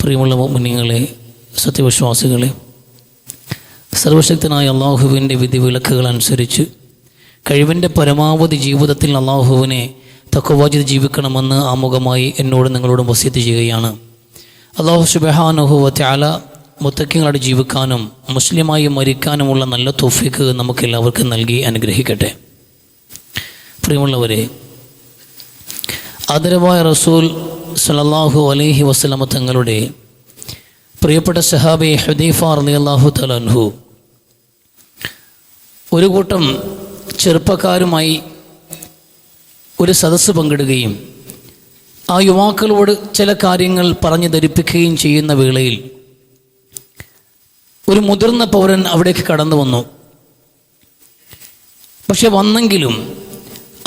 പ്രിയമുള്ള മുഅ്മിനീങ്ങളെ, സത്യവിശ്വാസികളെ, സർവശക്തനായ അള്ളാഹുവിൻ്റെ വിധിവിലക്കുകൾ അനുസരിച്ച് കഴിവിൻ്റെ പരമാവധി ജീവിതത്തിൽ അള്ളാഹുവിനെ തഖ്വ ജീവിക്കണമെന്ന് ആമുഖമായി എന്നോട് നിങ്ങളോടും വസിയത്ത് ചെയ്യുകയാണ്. അള്ളാഹു സുബ്ഹാനഹു വ തആല മുത്തഖീങ്ങളായി ജീവിക്കാനും മുസ്ലിമായി മരിക്കാനുമുള്ള നല്ല തൗഫീഖ് നമുക്കെല്ലാവർക്കും നൽകി അനുഗ്രഹിക്കട്ടെ. പ്രിയമുള്ളവരെ, ആദരവായ റസൂൽ സല്ലല്ലാഹു അലൈഹി വസല്ലമ തങ്ങളുടെ പ്രിയപ്പെട്ട സഹാബി ഹുദൈഫ റളിയല്ലാഹു തആല അൻഹു ഒരു കൂട്ടം ചെറുപ്പക്കാരുമായി ഒരു സദസ്സ് പങ്കിടുകയും ആ യുവാക്കളോട് ചില കാര്യങ്ങൾ പറഞ്ഞു ധരിപ്പിക്കുകയും ചെയ്യുന്ന വേളയിൽ ഒരു മുതിർന്ന പൗരൻ അവിടേക്ക് കടന്നു വന്നു. പക്ഷെ വന്നെങ്കിലും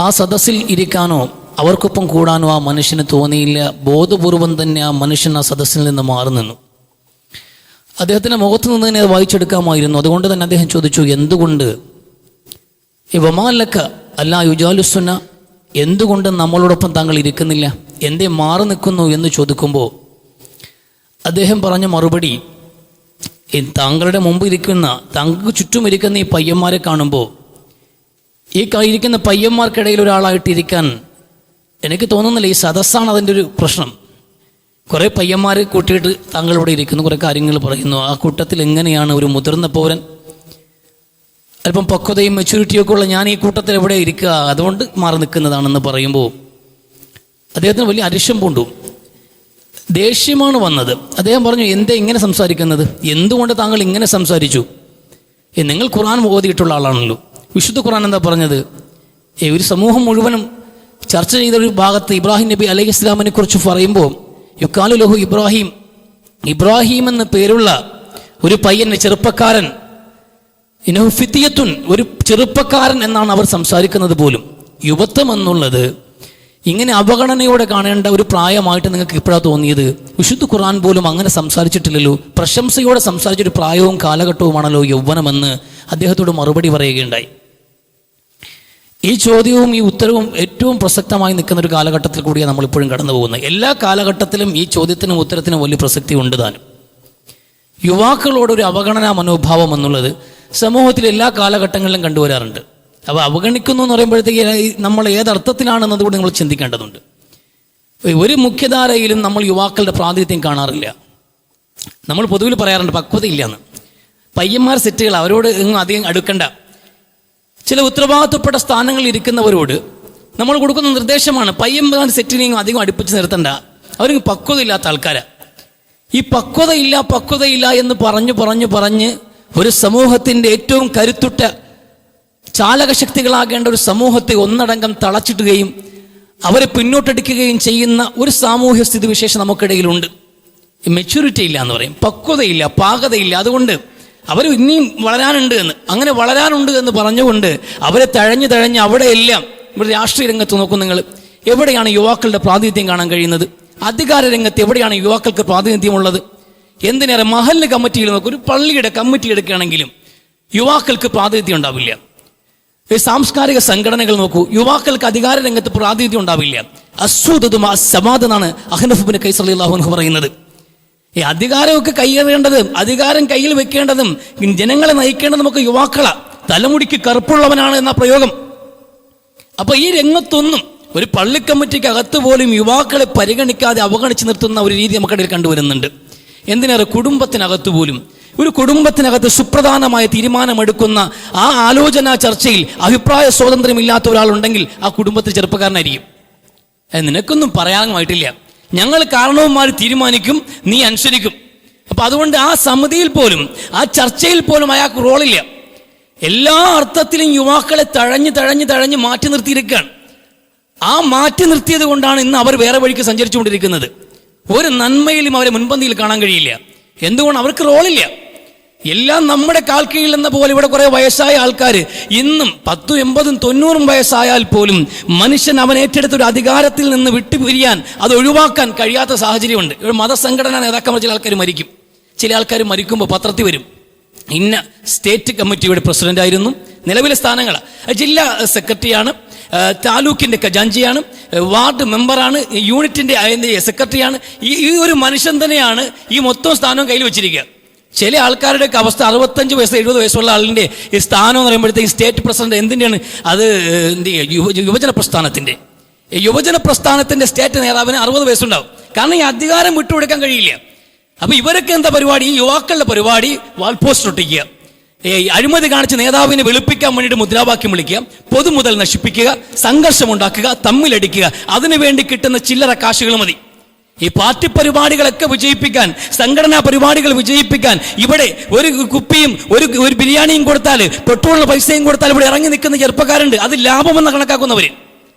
ആ സദസ്സിൽ ഇരിക്കാനോ അവർക്കൊപ്പം കൂടാനോ ആ മനുഷ്യന് തോന്നിയില്ല. ബോധപൂർവം തന്നെ ആ മനുഷ്യൻ ആ സദസ്സിൽ നിന്ന് മാറി നിന്നു. അദ്ദേഹത്തിൻ്റെ മുഖത്ത് നിന്ന് തന്നെ അത് വായിച്ചെടുക്കാമായിരുന്നു. അതുകൊണ്ട് തന്നെ അദ്ദേഹം ചോദിച്ചു, എന്തുകൊണ്ട് വമാലക്ക അല്ലാ യുജാലുസുന്ന, എന്തുകൊണ്ട് നമ്മളോടൊപ്പം താങ്കൾ ഇരിക്കുന്നില്ല, എന്തേ മാറി നിൽക്കുന്നു എന്ന് ചോദിക്കുമ്പോൾ അദ്ദേഹം പറഞ്ഞ മറുപടി, താങ്കളുടെ മുമ്പ് ഇരിക്കുന്ന, താങ്കൾക്ക് ചുറ്റും ഇരിക്കുന്ന ഈ പയ്യന്മാരെ കാണുമ്പോൾ ഈ ഇരിക്കുന്ന പയ്യന്മാർക്കിടയിൽ ഒരാളായിട്ടിരിക്കാൻ എനിക്ക് തോന്നുന്നില്ല. ഈ സദസ്സാണ് അതിൻ്റെ ഒരു പ്രശ്നം. കുറേ പയ്യന്മാർ കൂട്ടിയിട്ട് താങ്കളിവിടെ ഇരിക്കുന്നു, കുറേ കാര്യങ്ങൾ പറയുന്നു. ആ കൂട്ടത്തിൽ എങ്ങനെയാണ് ഒരു മുതിർന്ന പൗരൻ, അല്പം പക്വതയും മെച്യൂരിറ്റിയൊക്കെ ഉള്ള ഞാൻ ഈ കൂട്ടത്തിൽ എവിടെ ഇരിക്കുക, അതുകൊണ്ട് മാറി നിൽക്കുന്നതാണെന്ന് പറയുമ്പോൾ അദ്ദേഹത്തിന് വലിയ അരിശം പൂണ്ടു, ദേഷ്യമാണ് വന്നത്. അദ്ദേഹം പറഞ്ഞു, എന്തേ ഇങ്ങനെ സംസാരിക്കുന്നത്, എന്തുകൊണ്ട് താങ്കൾ ഇങ്ങനെ സംസാരിച്ചു? നിങ്ങൾ ഖുർആൻ ഓതിയിട്ടുള്ള ആളാണല്ലോ. വിശുദ്ധ ഖുർആൻ എന്താ പറഞ്ഞത്? ഒരു സമൂഹം മുഴുവനും ചർച്ച ചെയ്ത ഒരു ഭാഗത്ത് ഇബ്രാഹിം നബി അലൈഹി ഇസ്ലാമിനെ കുറിച്ച് പറയുമ്പോൾ യുക്കാലു ലഹു ഇബ്രാഹിം, ഇബ്രാഹിം എന്ന പേരുള്ള ഒരു പയ്യൻ, ചെറുപ്പക്കാരൻ, ഇനഹു ഫിത്തിയത്തുൻ, ഒരു ചെറുപ്പക്കാരൻ എന്നാണ് അവർ സംസാരിക്കുന്നത് പോലും. യുവത്വം എന്നുള്ളത് ഇങ്ങനെ അവഗണനയോടെ കാണേണ്ട ഒരു പ്രായമായിട്ട് നിങ്ങൾക്ക് ഇപ്പോഴാണ് തോന്നിയത്? വിശുദ്ധ ഖുർആൻ പോലും അങ്ങനെ സംസാരിച്ചിട്ടില്ലല്ലോ. പ്രശംസയോടെ സംസാരിച്ചൊരു പ്രായവും കാലഘട്ടവുമാണല്ലോ യൗവനമെന്ന് അദ്ദേഹത്തോട് മറുപടി പറയുകയുണ്ടായി. ഈ ചോദ്യവും ഈ ഉത്തരവും ഏറ്റവും പ്രസക്തമായി നിൽക്കുന്ന ഒരു കാലഘട്ടത്തിൽ കൂടിയാണ് നമ്മളിപ്പോഴും കടന്നു പോകുന്നത്. എല്ലാ കാലഘട്ടത്തിലും ഈ ചോദ്യത്തിനും ഉത്തരത്തിനും വലിയ പ്രസക്തി ഉണ്ട് താനും. യുവാക്കളോടൊരു അവഗണനാ മനോഭാവം എന്നുള്ളത് സമൂഹത്തിൽ എല്ലാ കാലഘട്ടങ്ങളിലും കണ്ടുവരാറുണ്ട്. അപ്പോൾ അവഗണിക്കുന്നു എന്ന് പറയുമ്പോഴത്തേക്ക് നമ്മൾ ഏതർത്ഥത്തിലാണെന്നതുകൂടി നമ്മൾ ചിന്തിക്കേണ്ടതുണ്ട്. ഒരു മുഖ്യധാരയിലും നമ്മൾ യുവാക്കളുടെ പ്രാതിനിധ്യം കാണാറില്ല. നമ്മൾ പൊതുവിൽ പറയാറുണ്ട് പക്വതയില്ലാന്ന്. പയ്യന്മാർ സെറ്റുകൾ, അവരോട് അധികം അടുക്കണ്ട. ചില ഉത്തരവാദിത്വപ്പെട്ട സ്ഥാനങ്ങളിൽ ഇരിക്കുന്നവരോട് നമ്മൾ കൊടുക്കുന്ന നിർദ്ദേശമാണ്, പയ്യന്മാർ സെറ്റിനെയും അധികം അടുപ്പിച്ച് നിർത്തണ്ട, അവർക്ക് പക്വതയില്ലാത്ത ആൾക്കാരാണ്. ഈ പക്വതയില്ല എന്ന് പറഞ്ഞ് ഒരു സമൂഹത്തിൻ്റെ ഏറ്റവും കരുത്തുറ്റ ചാലകശക്തികളാകേണ്ട ഒരു സമൂഹത്തെ ഒന്നടങ്കം തളച്ചിടുകയും അവരെ പിന്നോട്ടടിക്കുകയും ചെയ്യുന്ന ഒരു സാമൂഹ്യ സ്ഥിതിവിശേഷം നമുക്കിടയിലുണ്ട്. മെച്യൂരിറ്റി ഇല്ല എന്ന് പറയും, പക്വതയില്ല, പാകതയില്ല. അതുകൊണ്ട് അവർ ഇനിയും വളരാനുണ്ട് എന്ന് പറഞ്ഞുകൊണ്ട് അവരെ തഴഞ്ഞ് അവിടെയെല്ലാം, ഇവിടെ രാഷ്ട്രീയ രംഗത്ത് നോക്കും നിങ്ങൾ, എവിടെയാണ് യുവാക്കളുടെ പ്രാതിനിധ്യം കാണാൻ കഴിയുന്നത്? അധികാര രംഗത്ത് എവിടെയാണ് യുവാക്കൾക്ക് പ്രാതിനിധ്യമുള്ളത്? എന്തിനേറെ മഹല്ല് കമ്മിറ്റിയിൽ നോക്കും, ഒരു പള്ളിയുടെ കമ്മിറ്റി എടുക്കുകയാണെങ്കിലും യുവാക്കൾക്ക് പ്രാതിനിധ്യം ഉണ്ടാവില്ല. സാംസ്കാരിക സംഘടനകൾ നോക്കൂ, യുവാക്കൾക്ക് അധികാര രംഗത്ത് പ്രാതിനിധ്യം ഉണ്ടാവില്ല. അസ്സൂദതും അസ്സമാദെന്നാണ് അഹ്നഫ് ഇബ്നു ഖൈസ് റളിയല്ലാഹു അൻഹു പറയുന്നത്. ഈ അധികാരമൊക്കെ കൈയേറേണ്ടതും അധികാരം കയ്യിൽ വെക്കേണ്ടതും ജനങ്ങളെ നയിക്കേണ്ടതും ഒക്കെ യുവാക്കളാ. തലമുടിക്ക് കറുപ്പുള്ളവനാണ് എന്ന പ്രയോഗം. അപ്പൊ ഈ രംഗത്തൊന്നും ഒരു പള്ളി കമ്മിറ്റിക്ക് അകത്ത് പോലും യുവാക്കളെ പരിഗണിക്കാതെ അവഗണിച്ച് നിർത്തുന്ന ഒരു രീതി നമുക്കിടയിൽ കണ്ടുവരുന്നുണ്ട്. എന്തിനേറെ കുടുംബത്തിനകത്ത് പോലും, ഒരു കുടുംബത്തിനകത്ത് സുപ്രധാനമായ തീരുമാനമെടുക്കുന്ന ആ ആലോചനാ ചർച്ചയിൽ അഭിപ്രായ സ്വാതന്ത്ര്യമില്ലാത്ത ഒരാളുണ്ടെങ്കിൽ ആ കുടുംബത്തിൽ ചെറുപ്പക്കാരനായിരിക്കും. നിനക്കൊന്നും പറയാനുമായിട്ടില്ല, ഞങ്ങൾ കാരണവന്മാർ തീരുമാനിക്കും, നീ അനുസരിക്കും. അപ്പം അതുകൊണ്ട് ആ സമിതിയിൽ പോലും, ആ ചർച്ചയിൽ പോലും അയാൾക്ക് റോളില്ല. എല്ലാ അർത്ഥത്തിലും യുവാക്കളെ തഴഞ്ഞ് മാറ്റി നിർത്തിയിരിക്കുകയാണ്. ആ മാറ്റി നിർത്തിയത് കൊണ്ടാണ് ഇന്ന് അവർ വേറെ വഴിക്ക് സഞ്ചരിച്ചുകൊണ്ടിരിക്കുന്നത്. ഒരു നന്മയിലും അവരെ മുൻപന്തിയിൽ കാണാൻ കഴിയില്ല. എന്തുകൊണ്ട്? അവർക്ക് റോളില്ല. എല്ലാം നമ്മുടെ കാൽക്കീഴിൽ എന്ന പോലെ ഇവിടെ കുറെ വയസ്സായ ആൾക്കാർ ഇന്നും 10, 80, 90 വയസ്സായാൽ പോലും മനുഷ്യൻ അവൻ ഏറ്റെടുത്തൊരു അധികാരത്തിൽ നിന്ന് വിട്ടുപിരിയാൻ, അത് ഒഴിവാക്കാൻ കഴിയാത്ത സാഹചര്യമുണ്ട്. ഇവിടെ മതസംഘടനാ നേതാക്കന്മാർ ചില ആൾക്കാർ മരിക്കും. ചില ആൾക്കാർ മരിക്കുമ്പോൾ പത്രത്തിൽ വരും, ഇന്ന സ്റ്റേറ്റ് കമ്മിറ്റിയുടെ പ്രസിഡന്റ് ആയിരുന്നു, നിലവിലെ സ്ഥാനങ്ങളാണ്, ജില്ലാ സെക്രട്ടറിയാണ്, താലൂക്കിൻ്റെ ഖജാൻജിയാണ്, വാർഡ് മെമ്പറാണ്, യൂണിറ്റിൻ്റെ സെക്രട്ടറിയാണ്. ഈ ഒരു മനുഷ്യൻ തന്നെയാണ് ഈ മൊത്തം സ്ഥാനവും കയ്യിൽ വെച്ചിരിക്കുക. ചില ആൾക്കാരുടെയൊക്കെ അവസ്ഥ 65 വയസ്സ് 70 വയസ്സുള്ള ആളിൻ്റെ ഈ സ്ഥാനം എന്ന് പറയുമ്പോഴത്തേക്ക് സ്റ്റേറ്റ് പ്രസിഡന്റ് എന്തിൻ്റെയാണ്? അത് യുവജന പ്രസ്ഥാനത്തിൻ്റെ സ്റ്റേറ്റ് നേതാവിന് 60 വയസ്സുണ്ടാവും. കാരണം ഈ അധികാരം വിട്ടുകൊടുക്കാൻ കഴിയില്ല. അപ്പോൾ ഇവരൊക്കെ എന്താ പരിപാടി? ഈ യുവാക്കളുടെ പരിപാടി വാൾ പോസ്റ്റർ ഒട്ടിക്കുക, അഴിമതി കാണിച്ച് നേതാവിനെ വെളുപ്പിക്കാൻ വേണ്ടിയിട്ട് മുദ്രാവാക്യം വിളിക്കുക, പൊതുമുതൽ നശിപ്പിക്കുക, സംഘർഷമുണ്ടാക്കുക, തമ്മിലടിക്കുക. അതിനുവേണ്ടി കിട്ടുന്ന ചില്ലറ കാശുകൾ മതി. ഈ പാർട്ടി പരിപാടികളൊക്കെ വിജയിപ്പിക്കാൻ, സംഘടനാ പരിപാടികൾ വിജയിപ്പിക്കാൻ ഇവിടെ ഒരു കുപ്പിയും ഒരു ബിരിയാണിയും കൊടുത്താൽ, പെട്രോളിന് പൈസയും കൊടുത്താൽ ഇവിടെ ഇറങ്ങി നിൽക്കുന്ന ചെറുപ്പക്കാരുണ്ട്. അത് ലാഭമെന്ന്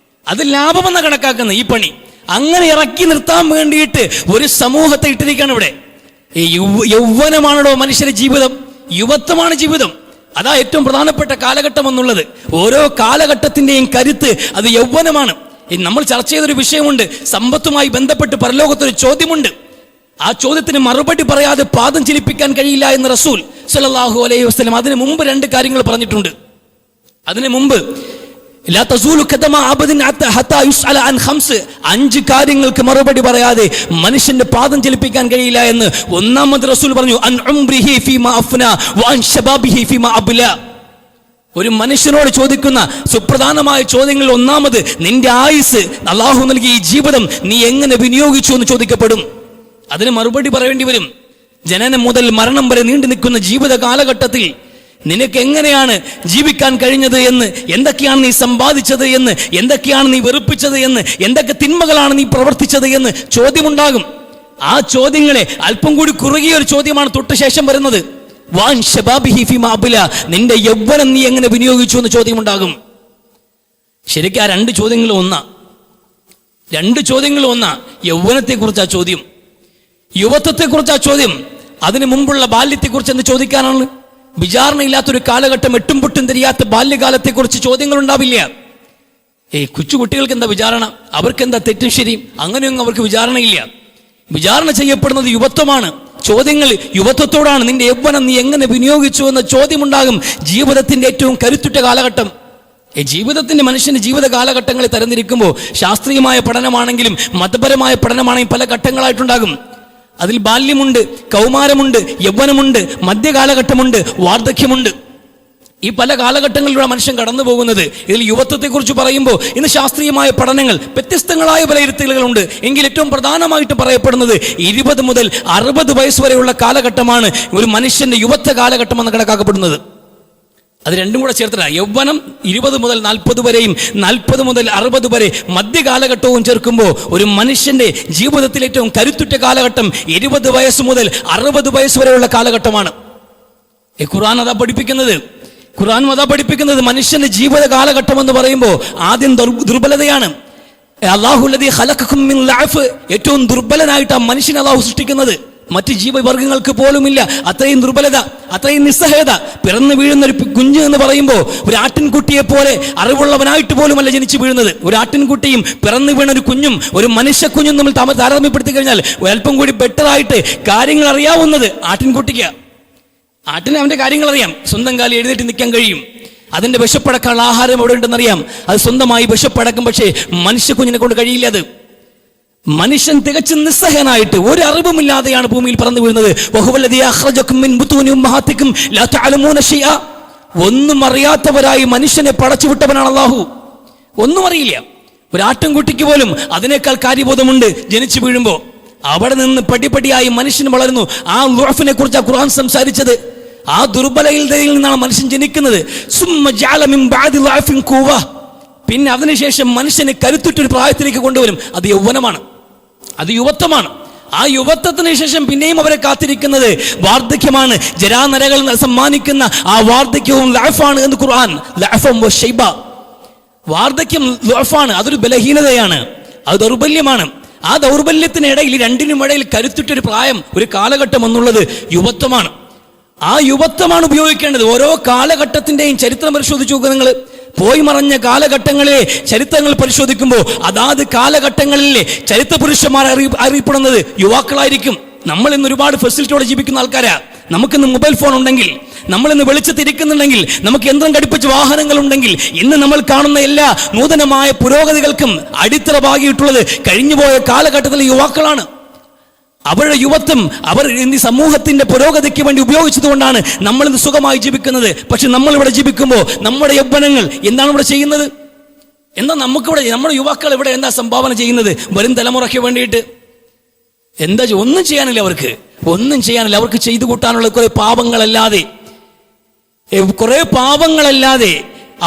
കണക്കാക്കുന്ന ഈ പണി അങ്ങനെ ഇറക്കി നിർത്താൻ വേണ്ടിയിട്ട് ഒരു സമൂഹത്തെ ഇട്ടിരിക്കുകയാണ് ഇവിടെ. ഈ യൗവനമാണല്ലോ മനുഷ്യന്റെ ജീവിതം, യുവത്വമാണ് ജീവിതം. അതാ ഏറ്റവും പ്രധാനപ്പെട്ട കാലഘട്ടം എന്നുള്ളത്. ഓരോ കാലഘട്ടത്തിന്റെയും കരുത്ത് അത് യൗവനമാണ്. നമ്മൾ ചർച്ച ചെയ്തൊരു വിഷയമുണ്ട്, സമ്പത്തുമായി ബന്ധപ്പെട്ട് പരലോകത്തൊരു ചോദ്യമുണ്ട്. ആ ചോദ്യത്തിന് മറുപടി പറയാതെ പാദം ചലിപ്പിക്കാൻ കഴിയില്ല എന്ന് റസൂൽ സ്വല്ലല്ലാഹു അലൈഹി വസല്ലം അതിന് മുമ്പ് 2 കാര്യങ്ങൾ പറഞ്ഞിട്ടുണ്ട്. അതിന് മുമ്പ് 5 കാര്യങ്ങൾക്ക് മറുപടി പറയാതെ മനുഷ്യന്റെ പാദം ചലിപ്പിക്കാൻ കഴിയില്ല എന്ന് ഒന്നാമത് റസൂൽ പറഞ്ഞു. ഒരു മനുഷ്യനോട് ചോദിക്കുന്ന സുപ്രധാനമായ ചോദ്യങ്ങളിൽ ഒന്നാമത് നിന്റെ ആയുസ്, അള്ളാഹു നൽകിയ ഈ ജീവിതം നീ എങ്ങനെ വിനിയോഗിച്ചു എന്ന് ചോദിക്കപ്പെടും. അതിന് മറുപടി പറയേണ്ടി വരും. ജനനം മുതൽ മരണം വരെ നീണ്ടു നിൽക്കുന്ന ജീവിത കാലഘട്ടത്തിൽ നിനക്ക് എങ്ങനെയാണ് ജീവിക്കാൻ കഴിഞ്ഞത് എന്ന്, എന്തൊക്കെയാണ് നീ സമ്പാദിച്ചത് എന്ന്, എന്തൊക്കെയാണ് നീ വെറുപ്പിച്ചത് എന്ന്, എന്തൊക്കെ തിന്മകളാണ് നീ പ്രവർത്തിച്ചത് എന്ന് ചോദ്യമുണ്ടാകും. ആ ചോദ്യങ്ങളെ അല്പം കൂടി കുറുകിയ ഒരു ചോദ്യമാണ് തൊട്ട് ശേഷം വരുന്നത്. നിന്റെ യൗവനം നീ എങ്ങനെ വിനിയോഗിച്ചു എന്ന് ചോദ്യമുണ്ടാകും. ശരിക്കും ആ 2 ചോദ്യങ്ങൾ ഒന്നാ. യൗവനത്തെക്കുറിച്ച് ആ ചോദ്യം, യുവത്വത്തെക്കുറിച്ച് ആ ചോദ്യം. അതിനു മുമ്പുള്ള ബാല്യത്തെക്കുറിച്ച് എന്ത് ചോദിക്കാനാണ്? വിചാരണയില്ലാത്തൊരു കാലഘട്ടം, എട്ടും പൊട്ടും തിരിയാത്ത ബാല്യകാലത്തെക്കുറിച്ച് ചോദ്യങ്ങൾ ഉണ്ടാവില്ല. കൊച്ചുകുട്ടികൾക്ക് എന്താ വിചാരണ? അവർക്കെന്താ തെറ്റും ശരിയും? അങ്ങനെയൊന്നും അവർക്ക് വിചാരണയില്ല. വിചാരണ ചെയ്യപ്പെടുന്നത് യുവത്വമാണ്. ചോദ്യങ്ങൾ യുവത്വത്തോടാണ്. നിന്റെ യൗവനം നീ എങ്ങനെ വിനിയോഗിച്ചു എന്ന ചോദ്യമുണ്ടാകും. ജീവിതത്തിന്റെ ഏറ്റവും കരുത്തുറ്റ കാലഘട്ടം. ജീവിതത്തിന്റെ മനുഷ്യന്റെ ജീവിത കാലഘട്ടങ്ങളെ തരംതിരിക്കുമ്പോൾ ശാസ്ത്രീയമായ പഠനമാണെങ്കിലും മതപരമായ പഠനമാണെങ്കിലും പല ഘട്ടങ്ങളായിട്ടുണ്ടാകും. അതിൽ ബാല്യമുണ്ട്, കൗമാരമുണ്ട്, യൗവനമുണ്ട്, മധ്യകാലഘട്ടമുണ്ട്, വാർദ്ധക്യമുണ്ട്. ഈ പല കാലഘട്ടങ്ങളിലൂടെ മനുഷ്യൻ കടന്നു പോകുന്നത്. ഇതിൽ യുവത്വത്തെക്കുറിച്ച് പറയുമ്പോൾ ഇന്ന് ശാസ്ത്രീയമായ പഠനങ്ങൾ, വ്യത്യസ്തങ്ങളായ വിലയിരുത്തലുകളുണ്ട്. എങ്കിൽ ഏറ്റവും പ്രധാനമായിട്ട് പറയപ്പെടുന്നത് 20 മുതൽ 60 വയസ്സ് വരെയുള്ള കാലഘട്ടമാണ് ഒരു മനുഷ്യന്റെ യുവത്വ കാലഘട്ടം എന്ന് കണക്കാക്കപ്പെടുന്നത്. അത് രണ്ടും കൂടെ ചേർത്തില്ല. യൗവനം 20 മുതൽ 40 വരെയും 40 മുതൽ 60 വരെ മധ്യകാലഘട്ടവും ചേർക്കുമ്പോൾ ഒരു മനുഷ്യന്റെ ജീവിതത്തിൽ ഏറ്റവും കരുത്തുറ്റ കാലഘട്ടം 20 വയസ്സ് മുതൽ 60 വയസ്സ് വരെയുള്ള കാലഘട്ടമാണ്. ഖുർആൻ അതാ പഠിപ്പിക്കുന്നത്. മനുഷ്യന്റെ ജീവിത കാലഘട്ടം എന്ന് പറയുമ്പോൾ ആദ്യം ദുർബലതയാണ്. അല്ലാഹുല്ലദീ ഖലഖകും മിൻ ലഅഫ്, ഏറ്റവും ദുർബലനായിട്ട് ആ മനുഷ്യനെ അല്ലാഹു സൃഷ്ടിക്കുന്നത്. മറ്റ് ജീവവർഗങ്ങൾക്ക് പോലുമില്ല അത്രയും ദുർബലത, അത്രയും നിസ്സഹായത. പിറന്നു വീഴുന്ന ഒരു കുഞ്ഞ് എന്ന് പറയുമ്പോൾ ഒരു ആട്ടിൻകുട്ടിയെ പോലെ അറിവുള്ളവനായിട്ട് പോലുമല്ല ജനിച്ചു വീഴുന്നത്. ഒരു ആട്ടിൻകുട്ടിയും പിറന്നു വീണ ഒരു കുഞ്ഞും ഒരു മനുഷ്യ കുഞ്ഞും നമ്മൾ താരതമ്യപ്പെടുത്തി കഴിഞ്ഞാൽ ഒരല്പം കൂടി ബെറ്ററായിട്ട് കാര്യങ്ങൾ അറിയാവുന്നത് ആട്ടിൻകുട്ടിക്ക്. ആട്ടിന് അവന്റെ കാര്യങ്ങൾ അറിയാം. സ്വന്തം കാലം എഴുന്നേറ്റ് നിൽക്കാൻ കഴിയും. അതിന്റെ വിശപ്പടക്കാനുള്ള ആഹാരം എവിടെ ഉണ്ടെന്നറിയാം. അത് സ്വന്തമായി വിശപ്പടക്കും. പക്ഷേ മനുഷ്യ കുഞ്ഞിനെ കൊണ്ട് കഴിയില്ല. അത് മനുഷ്യൻ തികച്ചും നിസ്സഹനായിട്ട് ഒരു അറിവുമില്ലാതെയാണ് ഭൂമിയിൽ പറന്നു വീഴുന്നത്. ഒന്നും അറിയാത്തവരായി മനുഷ്യനെ പടച്ചുവിട്ടവനാണ് അല്ലാഹു. ഒന്നും അറിയില്ല. ഒരു ആട്ടിൻകുട്ടിക്ക് പോലും അതിനേക്കാൾ കാര്യബോധമുണ്ട് ജനിച്ചു വീഴുമ്പോൾ. അവിടെ നിന്ന് പടിപടിയായി മനുഷ്യൻ വളരുന്നു. ആ ളുഅഫിനെ കുറിച്ചാണ് ഖുർആൻ സംസാരിച്ചത്. ആ ദുർബലതയിൽ നിന്നാണ് മനുഷ്യൻ ജനിക്കുന്നത്. പിന്നെ അതിനുശേഷം മനുഷ്യനെ കരുത്തുറ്റൊരു പ്രായത്തിലേക്ക് കൊണ്ടുവരും. അത് യൗവനമാണ്, അത് യുവത്വമാണ്. ആ യുവത്വത്തിന് ശേഷം പിന്നെയും അവരെ കാത്തിരിക്കുന്നത് വാർദ്ധക്യമാണ്. ജരാനരകൾ സമ്മാനിക്കുന്ന ആ വാർദ്ധക്യവും ലഅഫാണ് എന്ന് ഖുർആൻ. വാർദ്ധക്യം ലഅഫാണ്, അതൊരു ബലഹീനതയാണ്, അത് ദൗർബല്യമാണ്. ആ ദൗർബല്യത്തിനിടയിൽ രണ്ടിനും ഇടയിൽ കരുത്തുറ്റൊരു പ്രായം, ഒരു കാലഘട്ടം എന്നുള്ളത് യുവത്വമാണ്. ആ യുവത്വമാണ് ഉപയോഗിക്കേണ്ടത്. ഓരോ കാലഘട്ടത്തിന്റെയും ചരിത്രം പരിശോധിച്ചു നോക്കുക. നിങ്ങൾ പോയി മറഞ്ഞ കാലഘട്ടങ്ങളിലെ ചരിത്രങ്ങൾ പരിശോധിക്കുമ്പോൾ അതാത് കാലഘട്ടങ്ങളിലെ ചരിത്ര പുരുഷന്മാർ അറിയപ്പെടുന്നത് യുവാക്കളായിരിക്കും. നമ്മൾ ഇന്ന് ഒരുപാട് ഫെസിലിറ്റിയോടെ ജീവിക്കുന്ന ആൾക്കാരാ. നമുക്കിന്ന് മൊബൈൽ ഫോൺ ഉണ്ടെങ്കിൽ, നമ്മളിന്ന് വെളിച്ചത്തിരിക്കുന്നുണ്ടെങ്കിൽ, നമുക്ക് യന്ത്രം ഘടിപ്പിച്ച വാഹനങ്ങളുണ്ടെങ്കിൽ, ഇന്ന് നമ്മൾ കാണുന്ന എല്ലാ നൂതനമായ പുരോഗതികൾക്കും അടിത്തറ പാകിയിട്ടുള്ളത് കഴിഞ്ഞുപോയ കാലഘട്ടത്തിലെ യുവാക്കളാണ്. അവരുടെ യുവത്വം അവർ ഈ സമൂഹത്തിന്റെ പുരോഗതിക്ക് വേണ്ടി ഉപയോഗിച്ചതുകൊണ്ടാണ് നമ്മൾ ഇന്ന് സുഖമായി ജീവിക്കുന്നത്. പക്ഷെ നമ്മൾ ഇവിടെ ജീവിക്കുമ്പോൾ നമ്മുടെ യൗവനങ്ങൾ എന്താണ് ഇവിടെ ചെയ്യുന്നത്? എന്താ നമുക്കിവിടെ, നമ്മുടെ യുവാക്കൾ ഇവിടെ എന്താ സംഭാവന ചെയ്യുന്നത്? വരും തലമുറയ്ക്ക് വേണ്ടിയിട്ട് എന്താ? ഒന്നും ചെയ്യാനില്ല അവർക്ക്, ഒന്നും ചെയ്യാനില്ല. അവർക്ക് ചെയ്തു കൂട്ടാനുള്ള കുറെ പാപങ്ങളല്ലാതെ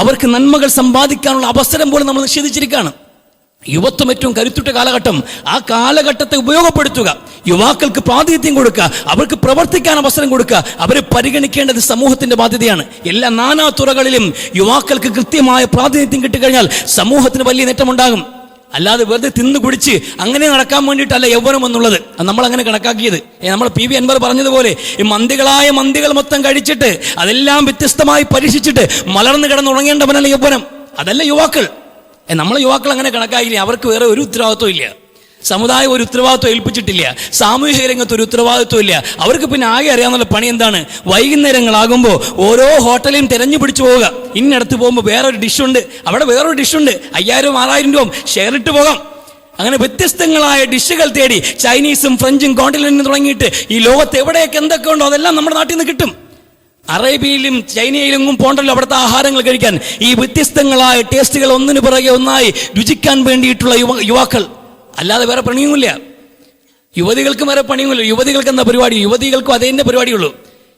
അവർക്ക് നന്മകൾ സമ്പാദിക്കാനുള്ള അവസരം പോലും നമ്മൾ നിഷേധിച്ചിരിക്കുകയാണ്. യുവത്വം ഏറ്റവും കരുത്തുറ്റ കാലഘട്ടം. ആ കാലഘട്ടത്തെ ഉപയോഗപ്പെടുത്തുക, യുവാക്കൾക്ക് പ്രാതിനിധ്യം കൊടുക്കുക, അവർക്ക് പ്രവർത്തിക്കാൻ അവസരം കൊടുക്കുക. അവരെ പരിഗണിക്കേണ്ടത് സമൂഹത്തിന്റെ ബാധ്യതയാണ്. എല്ലാ നാനാ തുറകളിലും യുവാക്കൾക്ക് കൃത്യമായ പ്രാതിനിധ്യം കിട്ടിക്കഴിഞ്ഞാൽ സമൂഹത്തിന് വലിയ നേട്ടമുണ്ടാകും. അല്ലാതെ വെറുതെ തിന്നു കുടിച്ച് അങ്ങനെ നടക്കാൻ വേണ്ടിയിട്ടല്ല യൗവനം എന്നുള്ളത്. നമ്മൾ അങ്ങനെ കണക്കാക്കിയത്. നമ്മൾ PV അൻവർ പറഞ്ഞതുപോലെ ഈ മന്തികൾ മൊത്തം കഴിച്ചിട്ട് അതെല്ലാം വ്യത്യസ്തമായി പരീക്ഷിച്ചിട്ട് മലർന്നു കിടന്നുറങ്ങേണ്ടവനല്ല യൗവനം. അതല്ല യുവാക്കൾ. നമ്മളെ യുവാക്കൾ അങ്ങനെ കണക്കാക്കില്ല. അവർക്ക് വേറെ ഒരു ഉത്തരവാദിത്വം ഇല്ല. സമുദായം ഒരു ഉത്തരവാദിത്വം ഏൽപ്പിച്ചിട്ടില്ല. സാമൂഹിക രംഗത്ത് ഒരു ഉത്തരവാദിത്വം ഇല്ല. അവർക്ക് പിന്നെ ആകെ അറിയാവുന്ന പണി എന്താണ്? വൈകുന്നേരങ്ങളാകുമ്പോൾ ഓരോ ഹോട്ടലിലും തിരഞ്ഞു പിടിച്ചു പോവുക. ഇന്നടത്ത് പോകുമ്പോൾ വേറൊരു ഡിഷുണ്ട്, അവിടെ വേറൊരു ഡിഷുണ്ട്, 5000-6000 രൂപ ഷെയർ ഇട്ട് പോകാം. അങ്ങനെ വ്യത്യസ്തങ്ങളായ ഡിഷുകൾ തേടി ചൈനീസും ഫ്രഞ്ചും കോണ്ടിനെന്റിലും തുടങ്ങിയിട്ട് ഈ ലോകത്ത് എവിടെയൊക്കെ എന്തൊക്കെ ഉണ്ടോ അതെല്ലാം നമ്മുടെ നാട്ടിൽ നിന്ന് കിട്ടും. അറേബ്യയിലും ചൈനയിലും പോണ്ടല്ലോ അവിടുത്തെ ആഹാരങ്ങൾ കഴിക്കാൻ. ഈ വ്യത്യസ്തങ്ങളായ ടേസ്റ്റുകൾ ഒന്നിനു പിറകെ ഒന്നായി രുചിക്കാൻ വേണ്ടിയിട്ടുള്ള യുവാക്കൾ. അല്ലാതെ വേറെ പണിയുമില്ല. യുവതികൾക്കും വേറെ പണിയുമില്ല. യുവതികൾക്ക് എന്താ പരിപാടി? യുവതികൾക്കും അതേ പരിപാടിയുള്ളൂ.